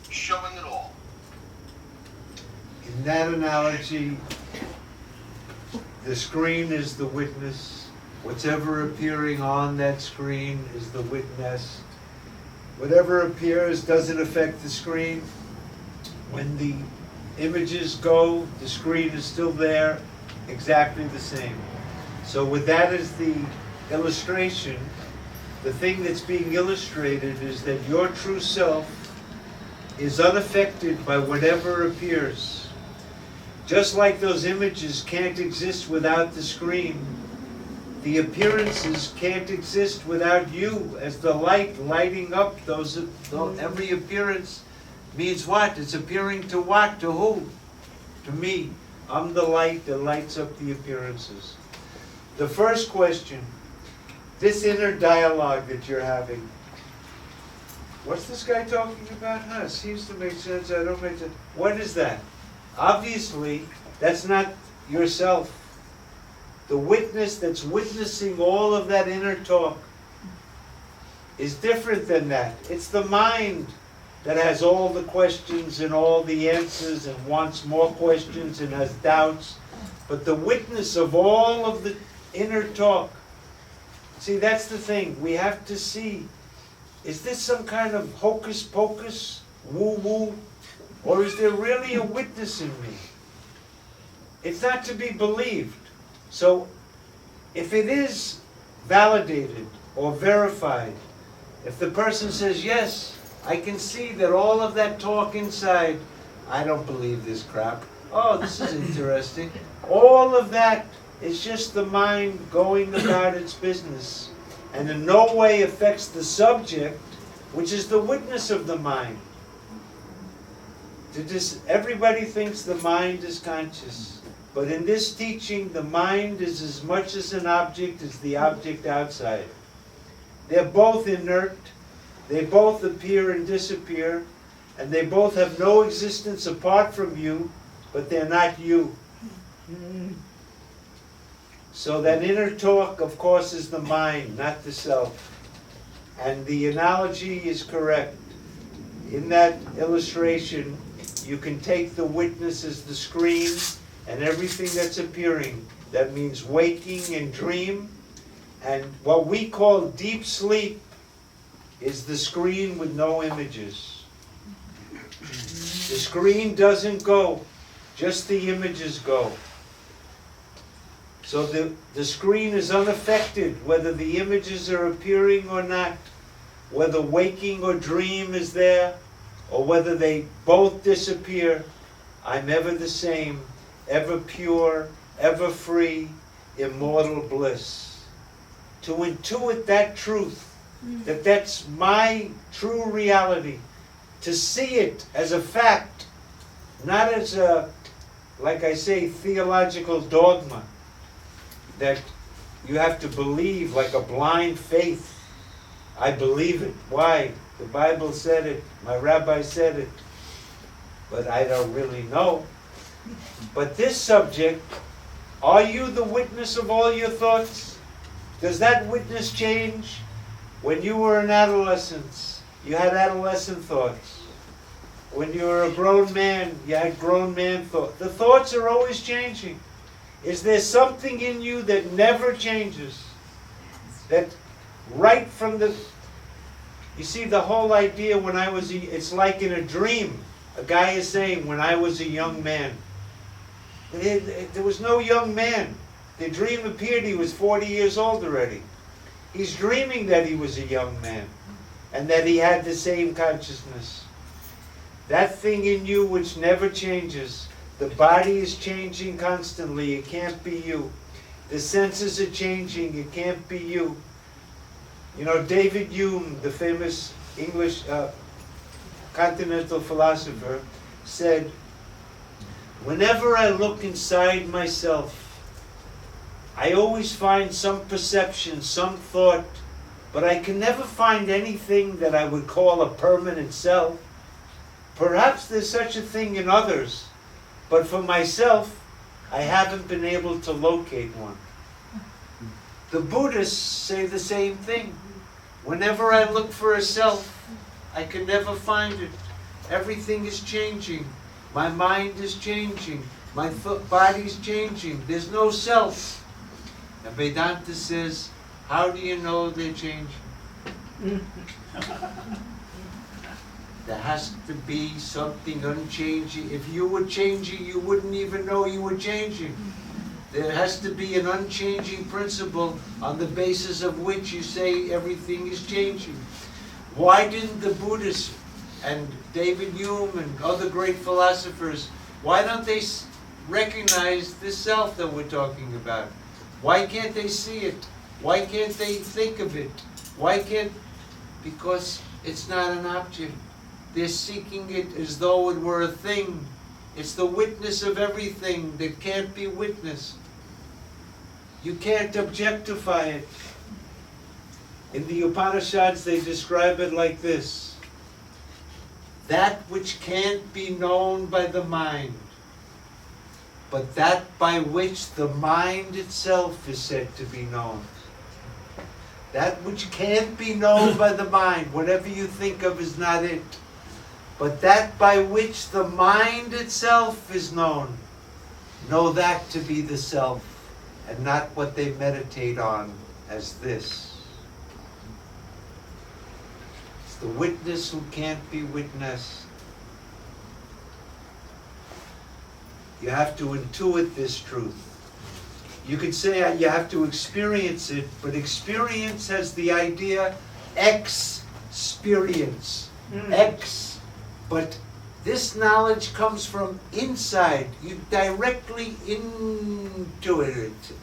showing it all? In that analogy, the screen is the witness. Whatever appearing on that screen is the witness. Whatever appears doesn't affect the screen. When the images go, the screen is still there, exactly the same. So with that as the illustration, the thing that's being illustrated is that your true self is unaffected by whatever appears. Just like those images can't exist without the screen, the appearances can't exist without you as the light lighting up those. Every appearance means what? It's appearing to what? To who? To me. I'm the light that lights up the appearances. The first question, this inner dialogue that you're having, what's this guy talking about? It seems to make sense. I don't make sense. What is that? Obviously, that's not yourself. The witness that's witnessing all of that inner talk is different than that. It's the mind that has all the questions and all the answers and wants more questions and has doubts. But the witness of all of the inner talk, see, that's the thing. We have to see, is this some kind of hocus pocus, woo-woo, or is there really a witness in me? It's not to be believed. So if it is validated or verified, if the person says, yes, I can see that all of that talk inside, I don't believe this crap. Oh, this is interesting. All of that is just the mind going about its business, and in no way affects the subject, which is the witness of the mind. Everybody thinks the mind is conscious, but in this teaching, the mind is as much as an object as the object outside. They're both inert, they both appear and disappear, and they both have no existence apart from you, but they're not you. So that inner talk, of course, is the mind, not the self. And the analogy is correct. In that illustration, you can take the witness as the screen and everything that's appearing. That means waking and dream. And what we call deep sleep is the screen with no images. The screen doesn't go, just the images go. So the screen is unaffected whether the images are appearing or not, whether waking or dream is there, or whether they both disappear. I'm ever the same, ever pure, ever free, immortal bliss. to intuit that truth, that that's my true reality, to see it as a fact, not as a, like I say, theological dogma that you have to believe like a blind faith. I believe it. Why? The Bible said it. My rabbi said it. But I don't really know. But this subject, are you the witness of all your thoughts? Does that witness change? When you were in adolescence, you had adolescent thoughts. When you were a grown man, you had grown man thoughts. The thoughts are always changing. Is there something in you that never changes? That right from the... You see, the whole idea when I was... It's like in a dream. A guy is saying, when I was a young man. There was no young man. The dream appeared he was 40 years old already. He's dreaming that he was a young man. And that he had the same consciousness. That thing in you which never changes. The body is changing constantly. It can't be you. The senses are changing. It can't be you. You know, David Hume, the famous English continental philosopher, said, whenever I look inside myself, I always find some perception, some thought, but I can never find anything that I would call a permanent self. Perhaps there's such a thing in others, but for myself, I haven't been able to locate one. The Buddhists say the same thing. Whenever I look for a self, I can never find it. Everything is changing. My mind is changing. My body's changing. There's no self. And Vedanta says, how do you know they're changing? There has to be something unchanging. If you were changing, you wouldn't even know you were changing. There has to be an unchanging principle on the basis of which you say everything is changing. Why didn't the Buddhists and David Hume and other great philosophers, why don't they recognize this self that we're talking about? Why can't they see it? Why can't they think of it? Why can't? Because it's not an object. They're seeking it as though it were a thing. It's the witness of everything that can't be witnessed. You can't objectify it. In the Upanishads, they describe it like this. That which can't be known by the mind, but that by which the mind itself is said to be known. That which can't be known by the mind, whatever you think of is not it. But that by which the mind itself is known, know that to be the self, and not what they meditate on as this. It's the witness who can't be witnessed. You have to intuit this truth. You could say you have to experience it, but experience has the idea experience. But this knowledge comes from inside. You directly intuit it.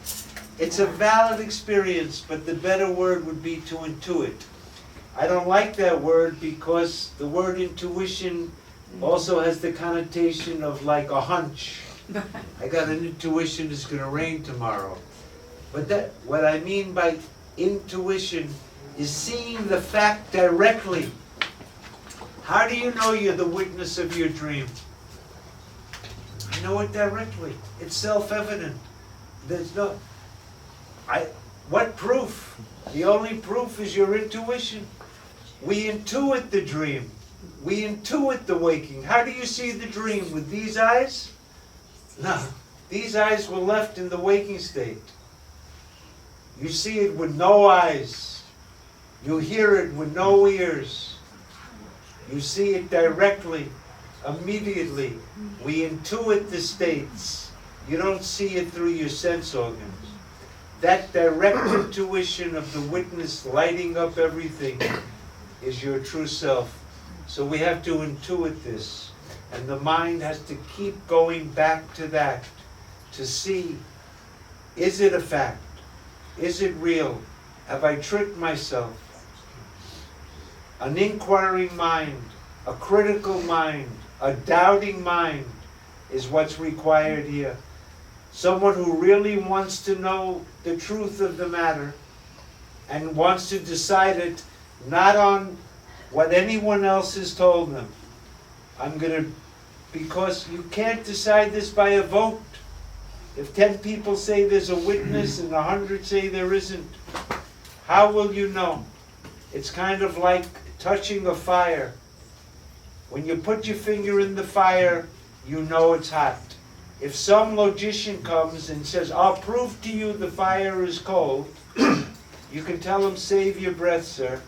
It's a valid experience, but the better word would be to intuit. I don't like that word because the word intuition also has the connotation of like a hunch. I got an intuition it's going to rain tomorrow. But what I mean by intuition is seeing the fact directly. How do you know you're the witness of your dream? I know it directly. It's self-evident. There's no... What proof? The only proof is your intuition. We intuit the dream. We intuit the waking. How do you see the dream? With these eyes? No. These eyes were left in the waking state. You see it with no eyes. You hear it with no ears. You see it directly, immediately. We intuit the states. You don't see it through your sense organs. That direct intuition of the witness lighting up everything is your true self. So we have to intuit this. And the mind has to keep going back to that, to see, is it a fact? Is it real? have I tricked myself? An inquiring mind, a critical mind, a doubting mind is what's required here. Someone who really wants to know the truth of the matter and wants to decide it not on what anyone else has told them. Because you can't decide this by a vote. If 10 people say there's a witness and 100 say there isn't, how will you know? It's kind of like touching a fire. When you put your finger in the fire, you know it's hot. If some logician comes and says, I'll prove to you the fire is cold, you can tell him, save your breath, sir,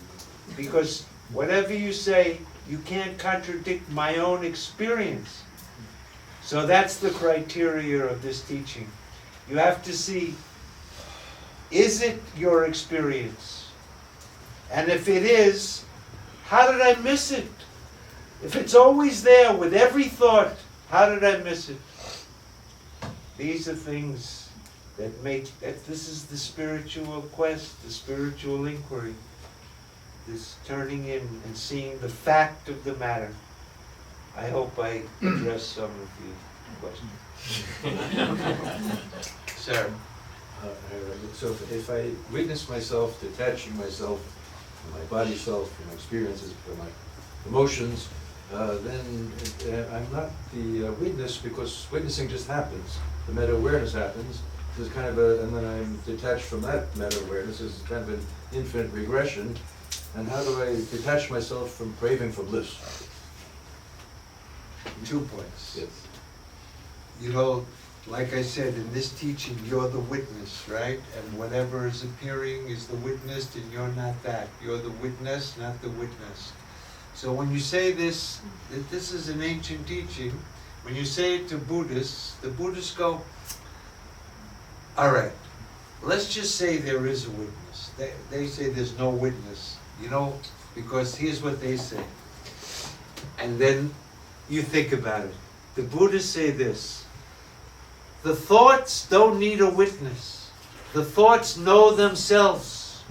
because whatever you say, you can't contradict my own experience. So that's the criteria of this teaching. You have to see, is it your experience? And if it is, how did I miss it? If it's always there with every thought, how did I miss it? These are things that this is the spiritual quest, the spiritual inquiry. This turning in and seeing the fact of the matter. I hope I addressed some of your questions. Sir. So if I witness myself detaching myself from my body self, from my experiences, from my emotions, then I'm not the witness, because witnessing just happens. The meta-awareness happens. There's kind of and then I'm detached from that meta-awareness. There's kind of an infinite regression. And how do I detach myself from craving for bliss? 2 points. Yes. You know, like I said, in this teaching, you're the witness, right? And whatever is appearing is the witness, and you're not that. You're the witness, not the witness. So when you say this, that this is an ancient teaching, when you say it to Buddhists, the Buddhists go, all right, let's just say there is a witness. They say there's no witness, you know, because here's what they say. And then you think about it. The Buddhists say this: the thoughts don't need a witness. The thoughts know themselves.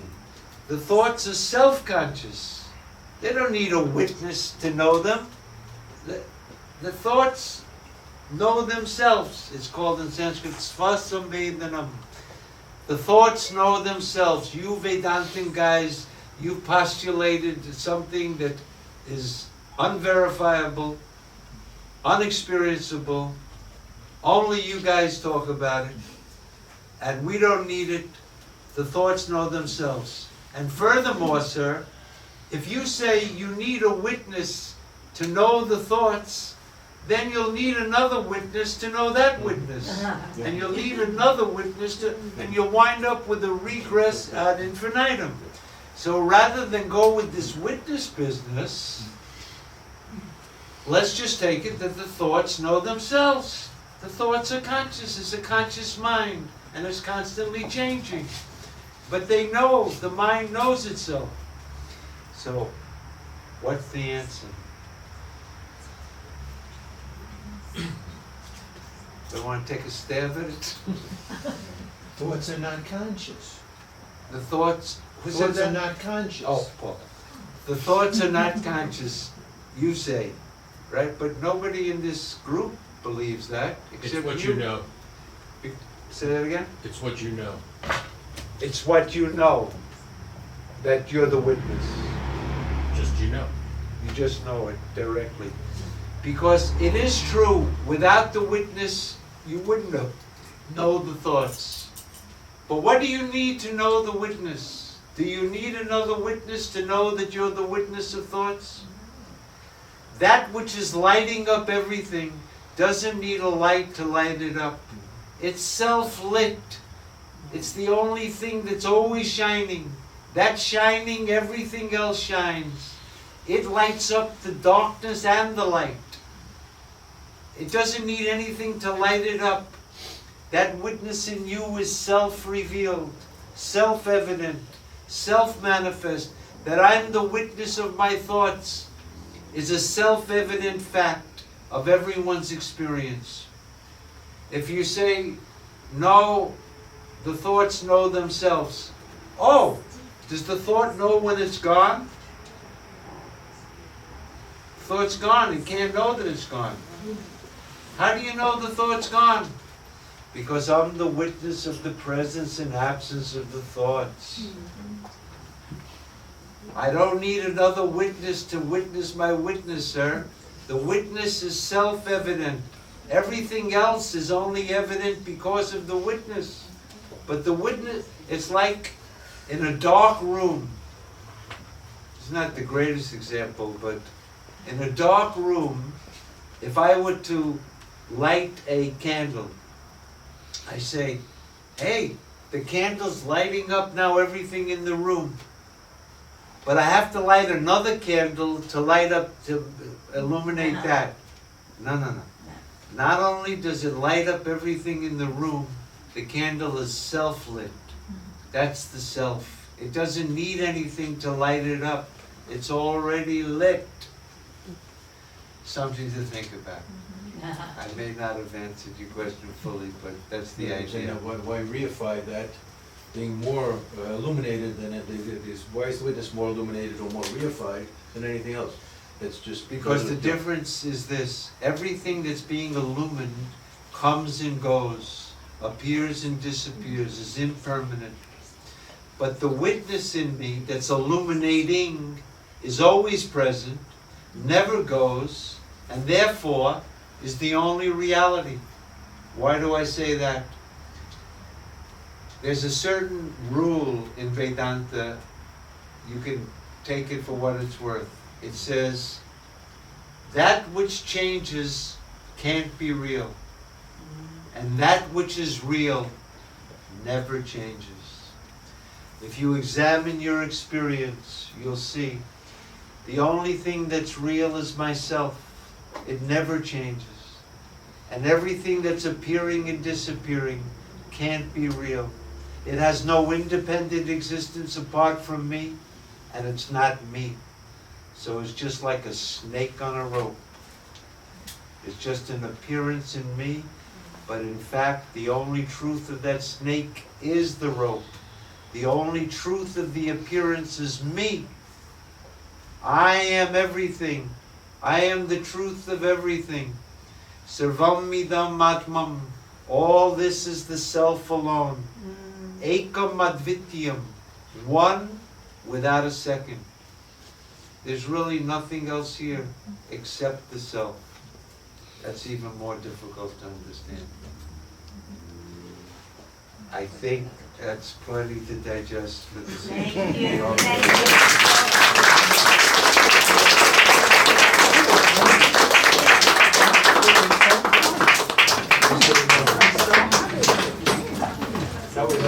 The thoughts are self-conscious. They don't need a witness to know them. The thoughts know themselves. It's called in Sanskrit svasamvedanam. The thoughts know themselves. You Vedantin guys, you postulated something that is unverifiable, unexperienceable. Only you guys talk about it. And we don't need it. The thoughts know themselves. And furthermore, sir, if you say you need a witness to know the thoughts, then you'll need another witness to know that witness. And you'll need another witness and you'll wind up with a regress ad infinitum. So rather than go with this witness business, let's just take it that the thoughts know themselves. The thoughts are conscious. It's a conscious mind, and it's constantly changing. But they know, the mind knows itself. So, what's the answer? Do I want to take a stab at it? Thoughts are not conscious. The thoughts... Thoughts are not conscious. Oh, Paul. The thoughts are not conscious, you say, right? But nobody in this group believes that, except It's what you know. Say that again? It's what you know. It's what you know, that you're the witness. Just you know. You just know it directly. Because it is true, without the witness, you wouldn't know the thoughts. But what do you need to know the witness? Do you need another witness to know that you're the witness of thoughts? That which is lighting up everything doesn't need a light to light it up. It's self-lit. It's the only thing that's always shining. That shining, everything else shines. It lights up the darkness and the light. It doesn't need anything to light it up. That witness in you is self-revealed, self-evident, self-manifest. That I'm the witness of my thoughts is a self-evident fact of everyone's experience. If you say, no, the thoughts know themselves. Oh, Does the thought know when it's gone? Thought's gone. It can't know that it's gone. How do you know the thought's gone? Because I'm the witness of the presence and absence of the thoughts. I don't need another witness to witness my witness, sir. The witness is self-evident. Everything else is only evident because of the witness. But the witness, it's like in a dark room. It's not the greatest example, but in a dark room, if I were to light a candle, I say, hey, the candle's lighting up now everything in the room. But I have to light another candle to light up, to illuminate that. No. Not only does it light up everything in the room, the candle is self-lit. That's the self. It doesn't need anything to light it up. It's already lit. Something to think about. I may not have answered your question fully, but that's the idea. Why reify that, being more illuminated than it is? Why is the witness more illuminated or more reified than anything else? It's just Because the difference is this: everything that's being illumined comes and goes, appears and disappears, is impermanent. But the witness in me that's illuminating is always present, never goes, and therefore is the only reality. Why do I say that? There's a certain rule in Vedanta, you can take it for what it's worth. It says, that which changes can't be real. And that which is real never changes. If you examine your experience, you'll see the only thing that's real is myself. It never changes. And everything that's appearing and disappearing can't be real. It has no independent existence apart from me, and it's not me. So it's just like a snake on a rope. It's just an appearance in me, but in fact, the only truth of that snake is the rope. The only truth of the appearance is me. I am everything. I am the truth of everything. Sarvam midam atmam. All this is the self alone. Ekam advityam. One without a second. There's really nothing else here except the self. That's even more difficult to understand. I think that's plenty to digest for this evening. Thank you. That was